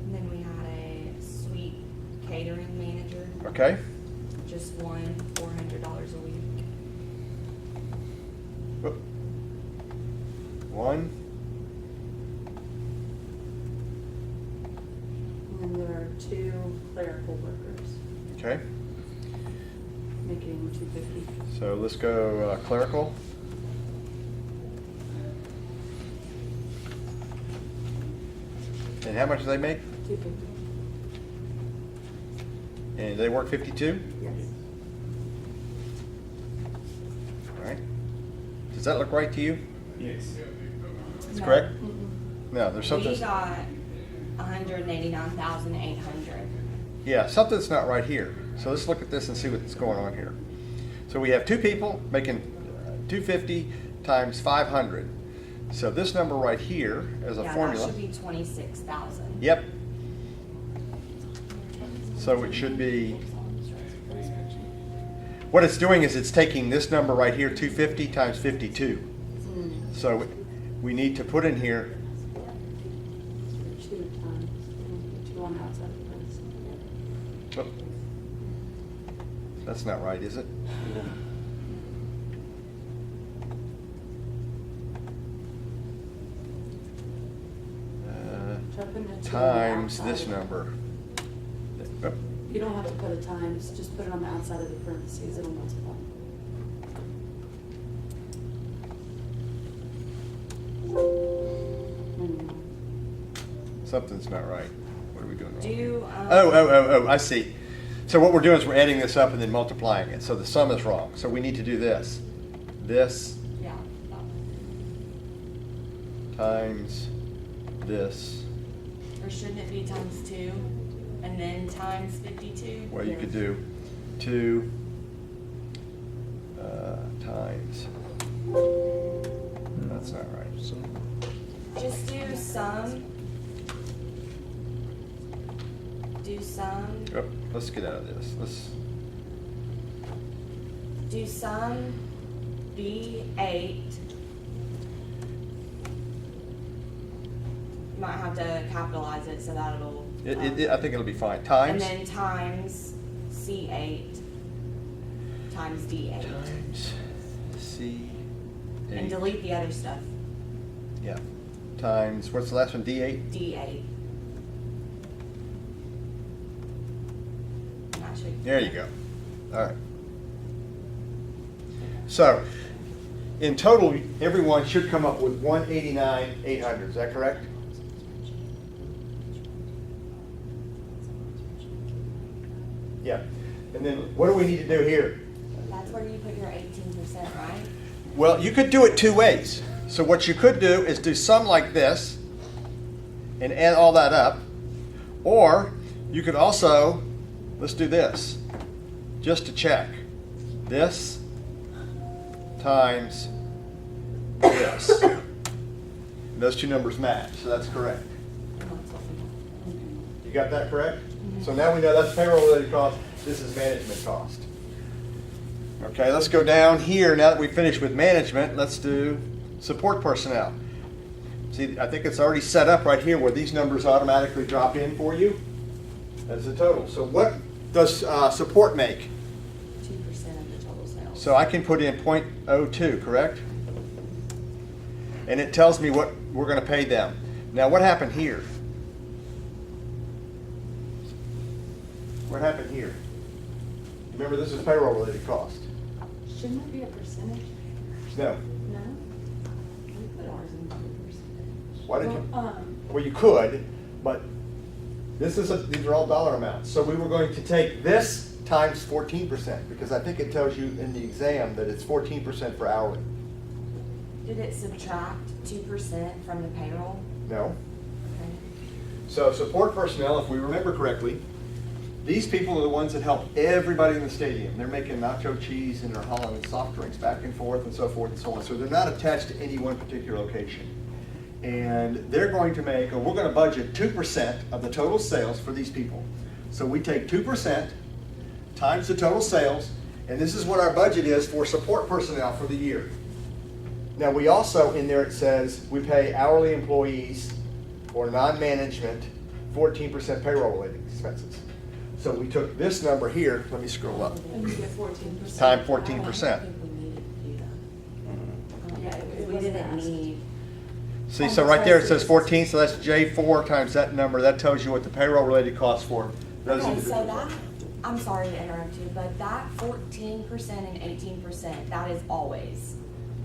And then we had a suite catering manager, Okay. just one, $400 a week. Whoop. One. And then there are 2 clerical workers Okay. making 250. So let's go clerical. And how much do they make? 250. And they work 52? Yes. All right. Does that look right to you? Yes. That's No. correct? Mm-mm. No, there's something. We got 189,800. Yeah, something's not right here. So let's look at this and see what's going on here. So we have 2 people making 250 times 500. So this number right here as a Yeah, formula. that should be 26,000. Yep. So it should be, what it's doing is it's taking this number right here, 250 times 52. So we need to put in here, 2 times. 2 on the outside of the place. oh, that's not right, is it? No. Try putting a 2 on the Times outside this of it. number. Oh, You don't have to put a times, just put it on the outside of the parentheses, it'll multiply. Something's not right. What are we doing wrong? Do, Oh, I see. So what we're doing is we're adding this up and then multiplying it. So the sum is wrong. So we need to do this. This Yeah. times this. Or shouldn't it be times 2 and then times 52? Well, you could do 2 times. That's not right. So, Just do sum. Do sum. Oh, let's get out of this. Let's. Do sum B8. You might have to capitalize it so that it'll. I think it'll be fine. And Times. then times C8 times D8. Times C. And delete the other stuff. Yeah. Times, what's the last one? D8? D8. And that should- There you go. All right. So, in total, everyone should come up with 189,800. Is that correct? Yeah. And then what do we need to do here? That's where you put your 18%, right? Well, you could do it 2 ways. So what you could do is do sum like this and add all that up. Or you could also, let's do this, just to check. This times this. And those 2 numbers match, so that's correct. You got that correct? So now we know that's payroll-related cost, this is management cost. Okay, let's go down here. Now that we've finished with management, let's do support personnel. See, I think it's already set up right here where these numbers automatically drop in for you as a total. So what does support make? 2% of the total sales. So I can put in 0.02, correct? And it tells me what we're going to pay them. Now what happened here? What happened here? Remember, this is payroll-related cost. Shouldn't it be a percentage? No. No? We put ours in Why did you? Well, Well, you could, but these are all dollar amounts. So we were going to take this times 14%, because I think it tells you in the exam that it's 14% for hourly. Did it subtract 2% from the payroll? No? Okay. So support personnel, if we remember correctly, these people are the ones that help everybody in the stadium. They're making nacho cheese and they're hauling soft drinks back and forth and so forth and so on. So they're not attached to any one particular location. And they're going to make, or we're going to budget 2% of the total sales for these people. So we take 2% times the total sales, and this is what our budget is for support personnel for the year. Now, we also, in there it says, we pay hourly employees or non-management 14% payroll-related expenses. So we took this number here, let me scroll up, And you get 14%. time I 14%. don't think we needed to do that. Yeah, it We wasn't didn't asked. need, See, so right there it says 14, so that's J4 times that number. That tells you what the payroll-related costs for those okay, so individuals. that, I'm sorry to interrupt you, but that 14% and 18%, that is always.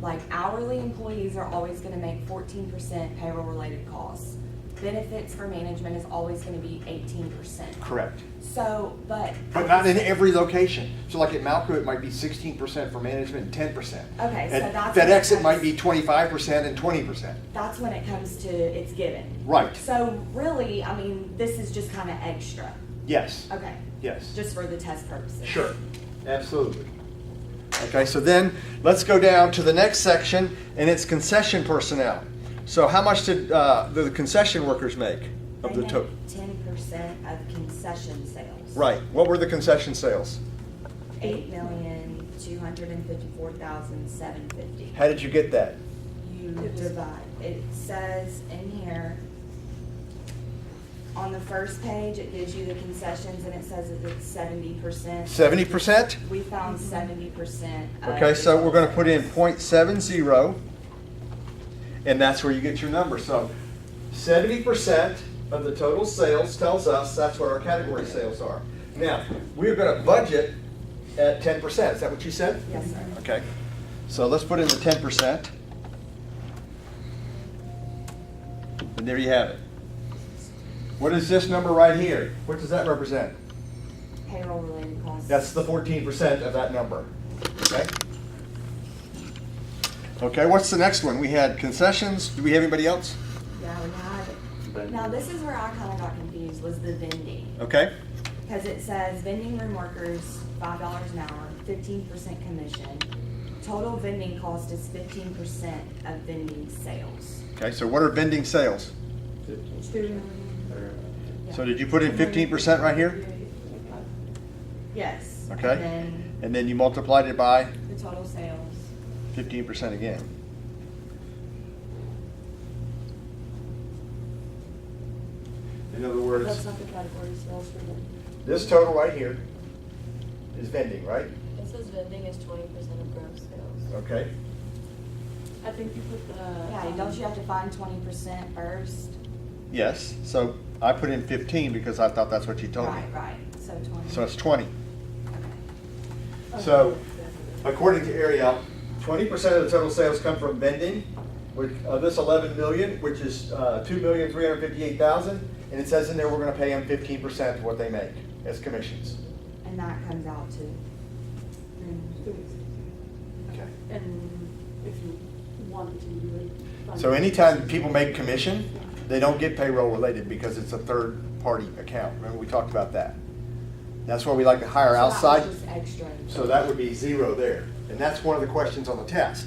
Like hourly employees are always gonna make 14% payroll-related costs. Benefits for management is always gonna be 18%. Correct. So, but. But not in every location. So like at Malco, it might be 16% for management and 10%. Okay, so At that's. FedEx, when it might be 25% and 20%. That's when it comes to it's given. Right. So really, I mean, this is just kind of extra. Yes, Okay, yes. just for the test purposes. Sure, absolutely. Okay, so then let's go down to the next section, and it's concession personnel. So how much did the concession workers make of They the total? make 10% of concession sales. Right, what were the concession sales? 8,254,750. How did you get that? You divide, it says in here, on the first page, it gives you the concessions and it says that it's 70%. 70%? We found 70%. of Okay, the so we're gonna total put in sales. .70, and that's where you get your number. So 70% of the total sales tells us that's what our category sales are. Now, we're gonna budget at 10%, is that what you said? Yes, sir. Okay, so let's put in the 10%. And there you have it. What is this number right here? What does that represent? Payroll related costs. That's the 14% of that number, okay? Okay, what's the next one? We had concessions. Do we have anybody else? Yeah, we had, But- now this is where I kind of got confused, was the vending. Okay, Because it says vending room workers, $5 an hour, 15% commission. Total vending cost is 15% of vending sales. okay, so what are vending sales? 2 So did you put in 15% right here? Yes. Okay. And And then you multiplied it by then the total sales. 15% again. In other words, That's not the category sales for them. this total right here is vending, right? It says vending is 20% of gross sales. Okay, I think you put the. Yeah, don't you have to find 20% first? yes, so I put in 15 because I thought that's what you told me. Right, so 20. So it's 20. Okay. So, according to Ariel, 20% of the total sales come from vending, which, this 11 million, which is 2,358,000, and it says in there we're gonna pay them 15% of what they make as commissions. And that comes out to, Okay. And if you wanted to, you would. fund So it. anytime people make commission, they don't get payroll related because it's a third-party account. Remember, we talked about that. That's why we like to hire so that was outside. just extra. So that would be 0 there. And that's one of the questions on the test.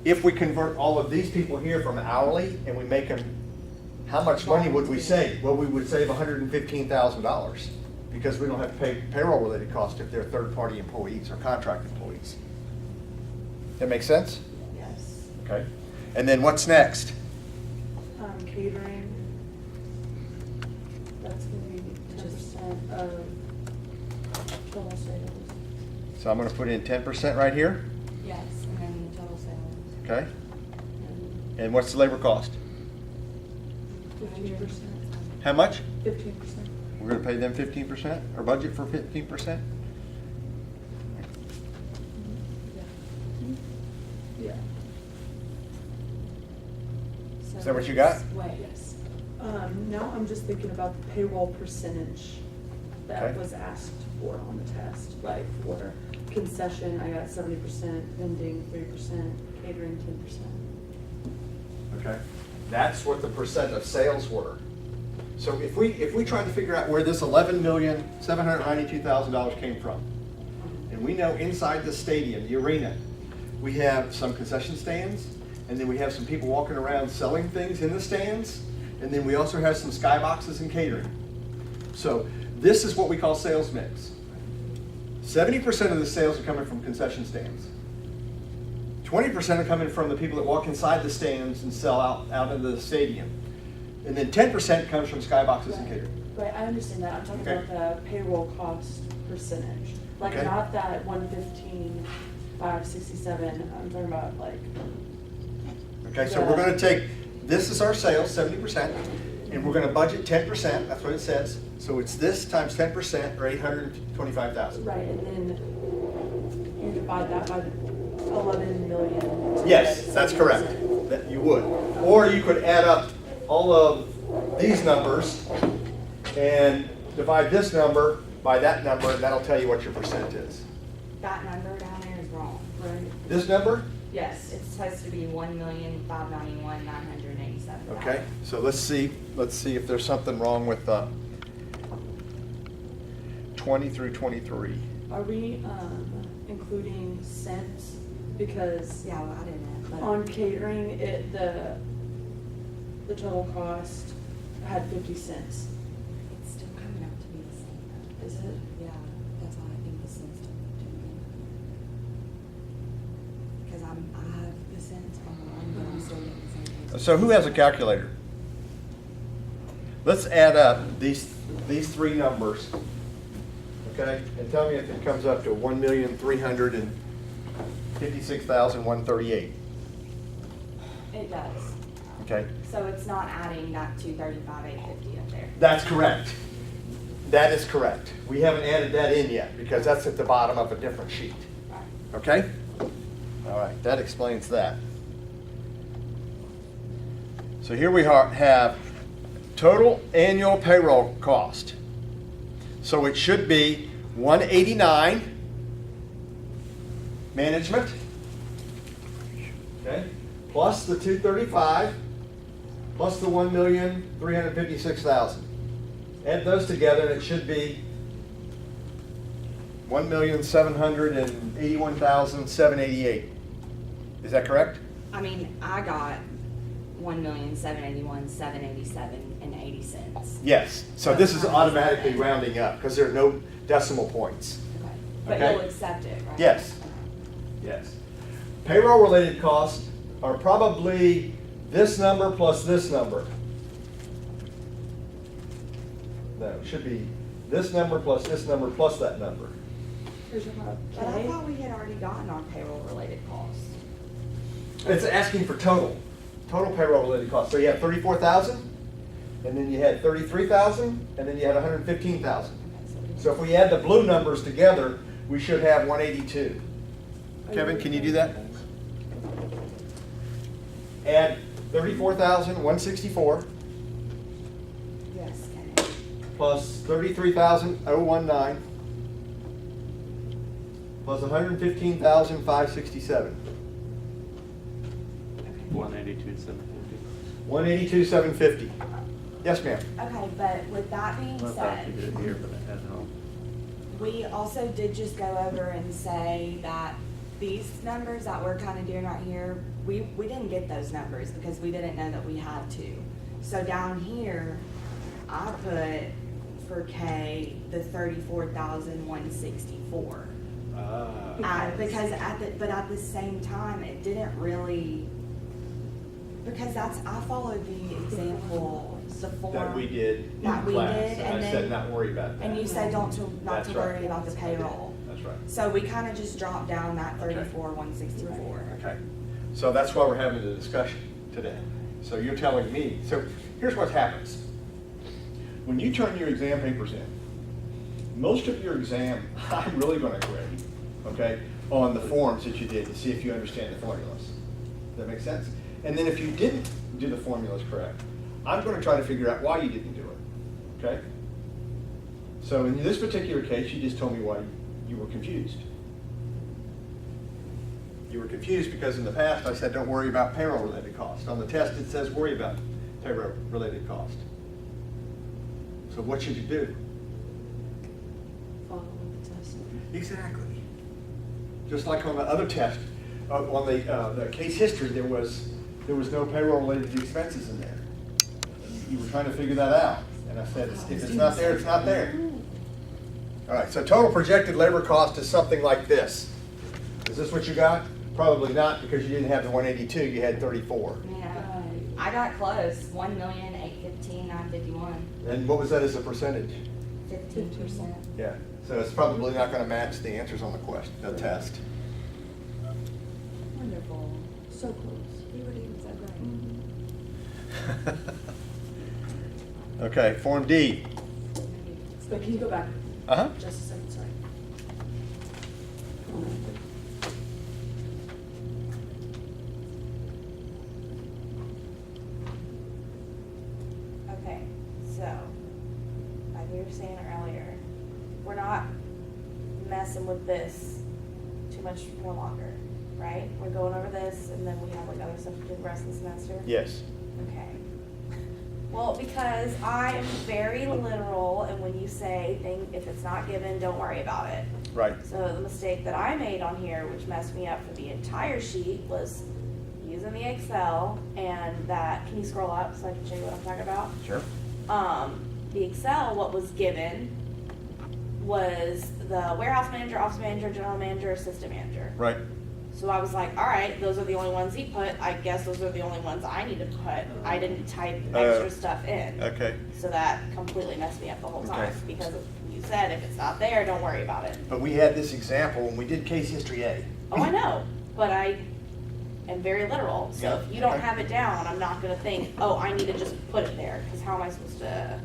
If we convert all of these people here from hourly and we make them, how much money would we save? Well, we would save $115,000 because we don't have to pay payroll-related costs if they're third-party employees or contract employees. That make sense? Yes. Okay. And then what's next? Catering. That's gonna be 10% of total sales. So I'm gonna put in 10% right here, Yes, and then the total sales. okay? And what's the labor cost? 15%. How much? 15%. We're gonna pay them 15%, or budget for 15%? Yeah. Is that what you got? Wait, yes. No, I'm just thinking about the payroll percentage that Okay. was asked for on the test. Like for concession, I got 70%, vending 3%, catering 10%. Okay, that's what the percent of sales were. So if we try to figure out where this $11,792,000 came from, and we know inside the stadium, the arena, we have some concession stands, and then we have some people walking around selling things in the stands, and then we also have some skyboxes and catering. So this is what we call sales mix. 70% of the sales are coming from concession stands. 20% are coming from the people that walk inside the stands and sell out into the stadium. And then 10% comes from skyboxes and catering. Right, I understand that. I'm talking Okay. about the payroll cost percentage. Like Okay. not that 115,567. I'm talking about like. Okay, so we're gonna take, this is our sales, 70%, and we're gonna budget 10%, that's what it says. So it's this times 10%, or 825,000. Right, and then you divide that by 11 million. to Yes, get that's 70%. correct, that you would. Or you could add up all of these numbers and divide this number by that number, and that'll tell you what your percent is. That number down there is wrong. Right. This number? Yes, it's supposed to be 1,591,987. Okay, so let's see if there's something wrong with 20 through 23. Are we including cents? Because Yeah, well, I didn't know. on catering, the total cost had 50 cents. It's still coming up to be the same. Is it? Yeah, that's why I think the cents don't look too good. Because I have the cents on one, but I'm still getting the same thing. So who has a calculator? Let's add up these three numbers, okay? And tell me if it comes up to 1,356,138, It does. okay? So it's not adding that 235,850 up there. That's correct. That is correct. We haven't added that in yet because that's at the bottom of a different sheet, Right. okay? All right, that explains that. So here we have total annual payroll cost. So it should be 189 management, okay, plus the 235, plus the 1,356,000. Add those together and it should be 1,781,788. Is that correct? I mean, I got 1,781,787.80. Yes. So this is automatically rounding up because there are no decimal points. Okay. But Okay. you'll accept it, right? Yes. Yes. Payroll-related costs are probably this number plus this number. No, it should be this number plus this number plus that number. Here's about But I K. thought we had already gotten our payroll-related costs. It's asking for total payroll-related costs. So you have 34,000, and then you had 33,000, and then you had 115,000. So if we add the blue numbers together, we should have 182. Kevin, can you do that? Add 34,164 Yes, Kenny. plus 33,019 plus 115,567. 182,750. 182,750. Yes, ma'am. Okay, but with that being I thought said, you did it here, but at home. we also did just go over and say that these numbers that we're kind of doing right here, we didn't get those numbers because we didn't know that we had to. So down here, I put for K, the 34,164. Because at the same time, it didn't really, because I followed the example, the form. That we did That in we class, did, and I and said then- not worry about that. And you said not That's to right. worry about the payroll. That's right. So we kind of just dropped down that Okay. 34,164. Okay, so that's why we're having the discussion today. So you're telling me, so here's what happens. When you turn your exam papers in, most of your exam, I'm really gonna grade, okay, on the forms that you did to see if you understand the formulas. Does that make sense? And then if you didn't do the formulas correct, I'm gonna try to figure out why you didn't do it, okay? So in this particular case, you just told me why you were confused. You were confused because in the past I said, don't worry about payroll-related cost. On the test, it says worry about payroll-related cost. So what should you do? Follow the test. Exactly. Just like on the other test, on the case history, there was no payroll-related expenses in there. You were trying to figure that out, and I said, if it's not there, it's not there. All right, so total projected labor cost is something like this. Is this what you got? Probably not, because you didn't have the 182, you had 34. Yeah, I got close, 1,815,951, And what was that as a percentage? 15%. Yeah, so it's probably not gonna match the answers on the question, the test. Wonderful. So close. You were doing so great. Okay, Form D. But can you go back Uh-huh. just a second, sorry. Okay, so, like we were saying earlier, we're not messing with this too much no longer, right? We're going over this and then we have like other stuff to do the rest of the semester? Yes. Okay. Well, because I am very literal, and when you say if it's not given, don't worry about it. Right. So the mistake that I made on here, which messed me up for the entire sheet, was using the Excel and that, can you scroll up so I can show you what I'm talking about? Sure. The Excel, what was given was the warehouse manager, office manager, general manager, assistant manager. Right. So I was like, all right, those are the only ones he put. I guess those are the only ones I need to put. I didn't type extra stuff in. Okay. So that completely messed me up the whole time Okay. because you said if it's not there, don't worry about it. But we had this example when we did case history A. Oh, I know, but I am very literal. So Yeah, if you don't okay. have it down, I'm not gonna think, oh, I need to just put it there. Because how am I supposed to,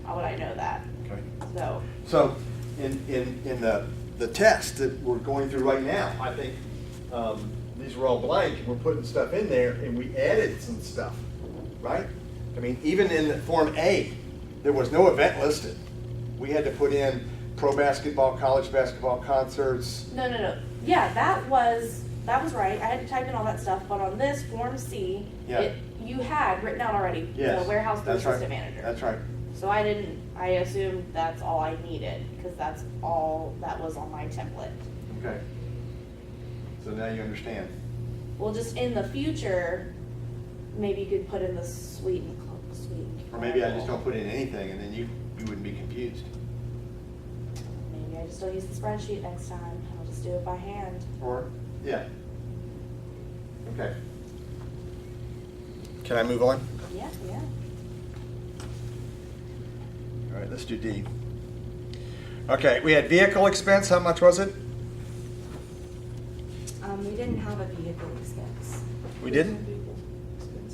how would I know that? Okay. So, So in the test that we're going through right now, I think these were all blank, and we're putting stuff in there, and we added some stuff, right? I mean, even in the Form A, there was no event listed. We had to put in pro basketball, college basketball concerts. no. Yeah, that was right. I had to type in all that stuff, but on this Form C, Yeah. you had written out already, Yes, the warehouse that's right. assistant manager. That's right. So I assumed that's all I needed, because that's all that was on my template. Okay. So now you understand. Well, just in the future, maybe you could put in the sweet. Or maybe I just don't put in anything, and then you wouldn't be confused. Maybe I just don't use the spreadsheet next time. I'll just do it by hand. Or, yeah. Okay. Can I move on? Yeah. All right, let's do D. Okay, we had vehicle expense, how much was it? We didn't have a vehicle expense. We didn't?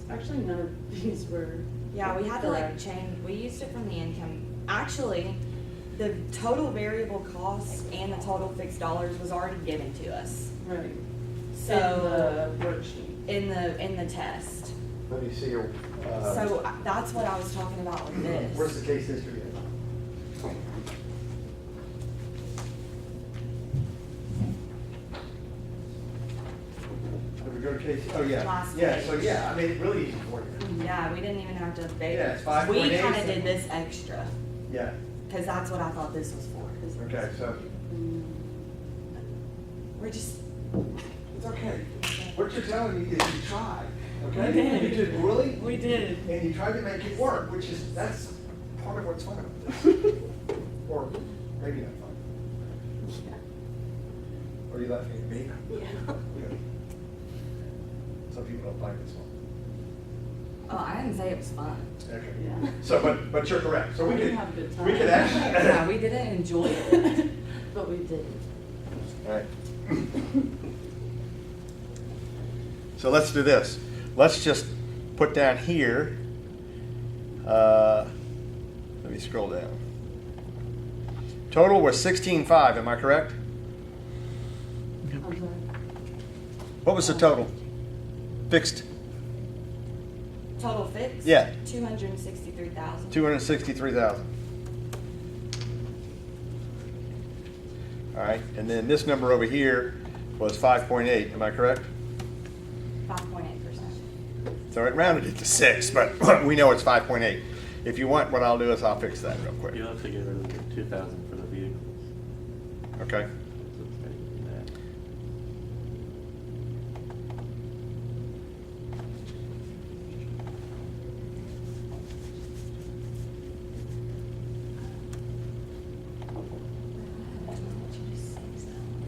Actually, none of these were. Yeah, we had to like correct. change, we used it from the income. Actually, the total variable cost and the total fixed dollars was already given to us. Right. So, In the worksheet. in the test. Let me see your. So that's what I was talking about with this. Where's the case history? Did we go to case, oh, yeah. Last Yeah, page. so yeah, I made it really easy for you. Yeah, we didn't even have to. Yeah, it's 5.8. We kinda did this extra, Yeah, cause that's what I thought this was for. 'Cause okay, so, We're just, it's okay. What you're telling me is you tried, okay? You did really, We did. and you tried to make it work, which is, that's part of what's fun about this. Or maybe not fun. Or you laughing at me? Yeah. Good. Some people don't like this one. oh, I didn't say it was fun. Okay. Yeah. So, but you're correct. So we We could, didn't have a good time. we could actually. Yeah, we didn't enjoy it. But we did. All right. So let's do this. Let's just put down here, let me scroll down. Total was 16.5, am I correct? I'm sorry. What was the total? Fixed Total fix? Yeah. 263,000. 263,000. All right, and then this number over here was 5.8, am I correct? 5.8%. So it rounded it to 6, but we know it's 5.8. If you want, what I'll do is I'll fix that real quick. You'll have to get rid of the 2,000 for the vehicles. Okay? So it's gonna be that.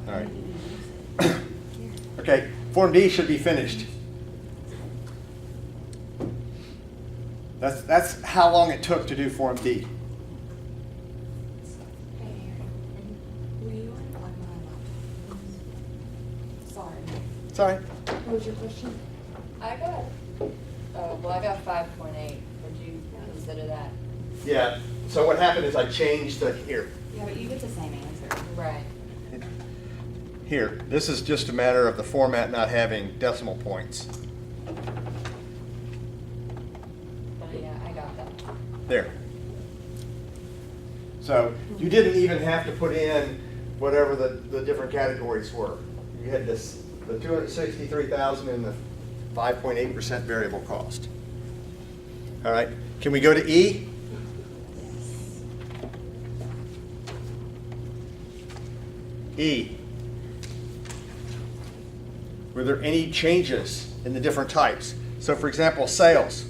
All right. Okay, Form D should be finished. That's how long it took to do Form D. Hey, will you unplug my laptop? Sorry. Sorry. What was your question? I got, well, I got 5.8. Would you consider that? Yeah, so what happened is I changed the, here. Yeah, but you get the same answer. Right. Here, this is just a matter of the format not having decimal points. But yeah, I got that. There. So you didn't even have to put in whatever the different categories were. You had this, the 263,000 and the 5.8% variable cost. All right, can we go to E? E. Were there any changes in the different types? So for example, sales.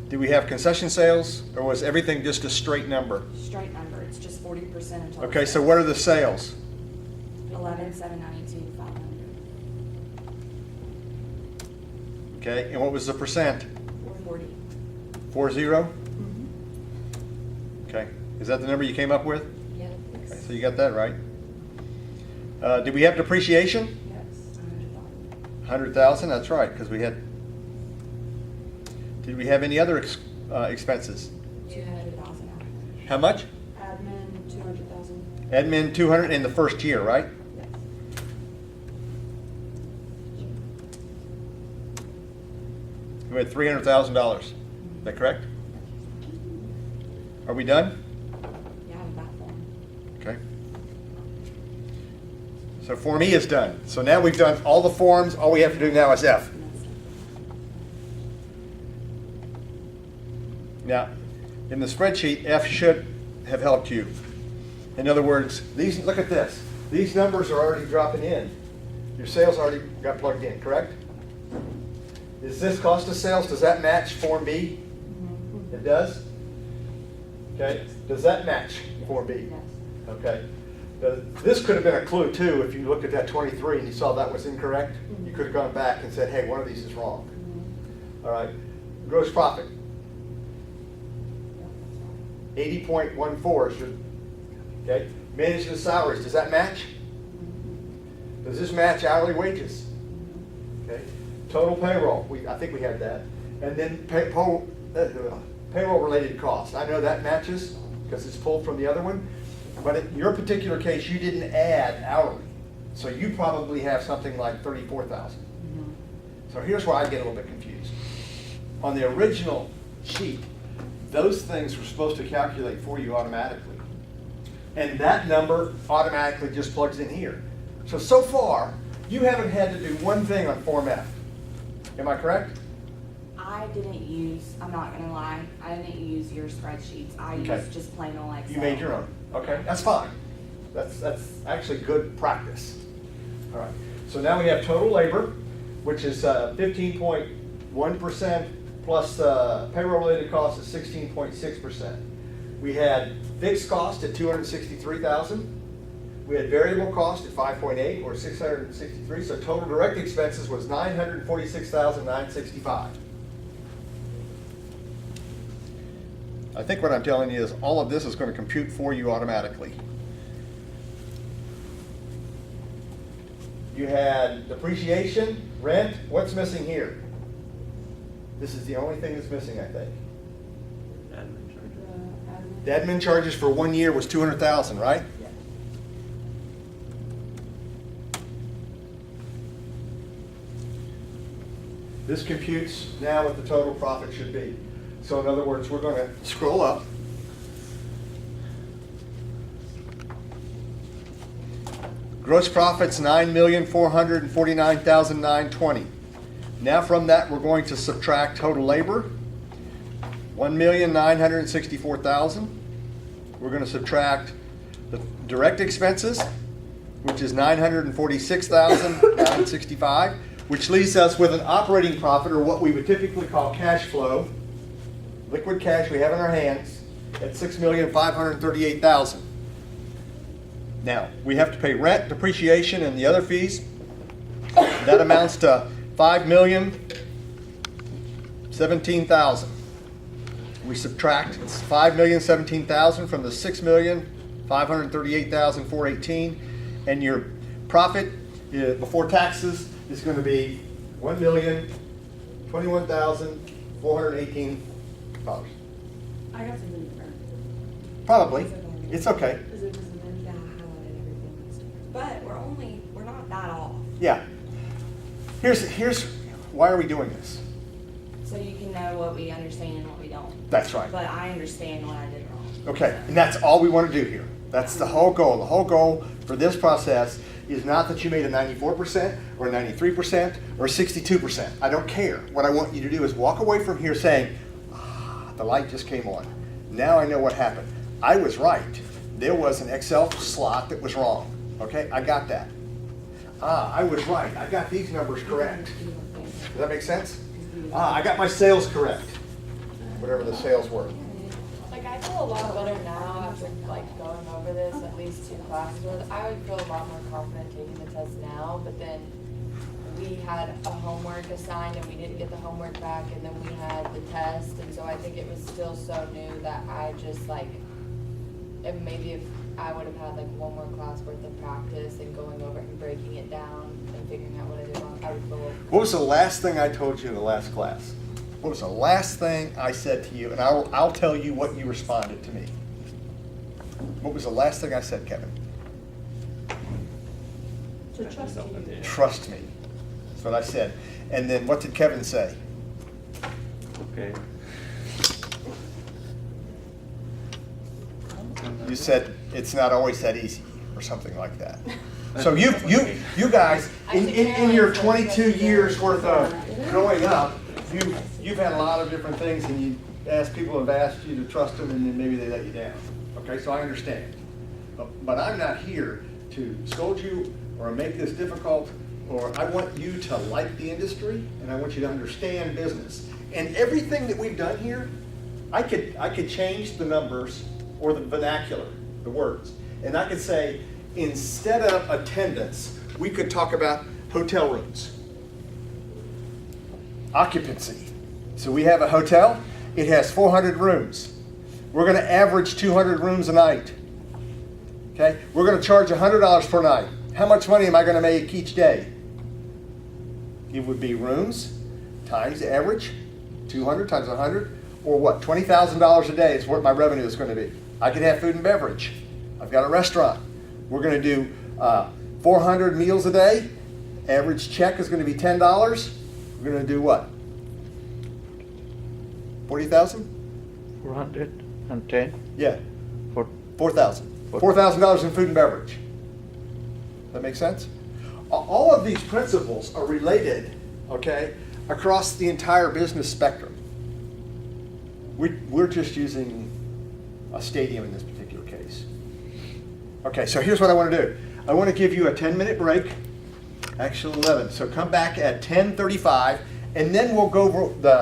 Did we have concession sales, or was everything just a straight number? Straight number, it's just 40% of total. Okay, so what are the sales? 11,792, 500. Okay, and what was the percent? 40. 40? Okay, is that the number you came up with? Yeah. Okay, so you got that right. Did we have depreciation? Yes. 100,000. 100,000, that's right, because we had. Did we have any other expenses? 200,000. How much? Admin, 200,000. Admin 200 in the first year, right? Yes. We had $300,000. Is that correct? Are we done? Yeah, I'm back form. Okay. So Form E is done. So now we've done all the forms. All we have to do now is F. Now, in the spreadsheet, F should have helped you. In other words, these, look at this. These numbers are already dropping in. Your sales already got plugged in, correct? Is this cost of sales, does that match Form B? It does? Okay, does that match Form B? Yes. Okay. This could have been a clue too, if you looked at that 23 and you saw that was incorrect. You could have gone back and said, hey, one of these is wrong. All right, gross profit. 80.14 should, okay. Management salaries, does that match? Does this match hourly wages? Okay. Total payroll, I think we had that. And then payroll related costs. I know that matches because it's pulled from the other one. But in your particular case, you didn't add hourly. So you probably have something like 34,000. So here's where I get a little bit confused. On the original sheet, those things were supposed to calculate for you automatically. And that number automatically just plugs in here. So far, you haven't had to do one thing on Form F. Am I correct? I didn't use, I'm not gonna lie, I didn't use your spreadsheets. I Okay. used just plain old Excel. You made your own. Okay, that's fine. That's actually good practice. All right, so now we have total labor, which is 15.1% plus payroll-related costs is 16.6%. We had fixed cost at 263,000. We had variable cost at 5.8 or 663. So total direct expenses was 946,965. I think what I'm telling you is all of this is going to compute for you automatically. You had depreciation, rent. What's missing here? This is the only thing that's missing, I think. Admin charge. The admin charges for 1 year was 200,000, right? Yes. This computes now what the total profit should be. So in other words, we're gonna scroll up. Gross profit's 9,449,920. Now from that, we're going to subtract total labor, 1,964,000. We're going to subtract the direct expenses, which is 946,965, which leaves us with an operating profit, or what we would typically call cash flow, liquid cash we have in our hands, at 6,538,000. Now, we have to pay rent, depreciation, and the other fees. That amounts to $5,017,000. We subtract $5,017,000 from the $6,538,418, and your profit before taxes is going to be $1,021,418. I got something different. Probably. It's okay. Is it just an Yeah, I highlighted everything. But we're not that off. Yeah. Here's why are we doing this? So you can know what we understand and what we don't. That's right. But I understand what I did wrong. Okay, and that's all we want to do here. That's the whole goal. The whole goal for this process is not that you made a 94% or 93% or 62%. I don't care. What I want you to do is walk away from here saying, the light just came on. Now I know what happened. I was right. There was an Excel slot that was wrong. Okay, I got that. I was right. I got these numbers correct. Does that make sense? I got my sales correct. Whatever the sales were. Like, I feel a lot better now after, like, going over this at least 2 classes with. I would feel a lot more confident taking the test now, but then we had a homework assigned and we didn't get the homework back, and then we had the test, and so I think it was still so new that I just, like, and maybe if I would have had, like, 1 more class worth of practice and going over it and breaking it down and figuring out what I did wrong, I would feel. What was the last thing I told you in the last class? What was the last thing I said to you? And I'll tell you what you responded to me. What was the last thing I said, Kevin? To trust you. Trust me. That's what I said. And then what did Kevin say? Okay. You said it's not always that easy, or something like that. So you guys, in your 22 years worth of growing up, you've had a lot of different things, and people have asked you to trust them, and then maybe they let you down. Okay, so I understand. But I'm not here to scold you or make this difficult, or I want you to like the industry, and I want you to understand business. And everything that we've done here, I could change the numbers or the vernacular, the words. And I could say, instead of attendance, we could talk about hotel rooms. Occupancy. So we have a hotel, it has 400 rooms. We're gonna average 200 rooms a night. Okay, we're gonna charge $100 per night. How much money am I gonna make each day? It would be rooms times the average, 200 times 100, or what, $20,000 a day is what my revenue is gonna be. I could have food and beverage. I've got a restaurant. We're gonna do 400 meals a day. Average check is gonna be $10. We're gonna do what? 40,000? 410 Yeah, for 4,000. $4,000 in food and beverage. That make sense? All of these principles are related, okay, across the entire business spectrum. We're just using a stadium in this particular case. Okay, so here's what I want to do. I want to give you a 10-minute break, actually 11. So come back at 10:35, and then we'll go over the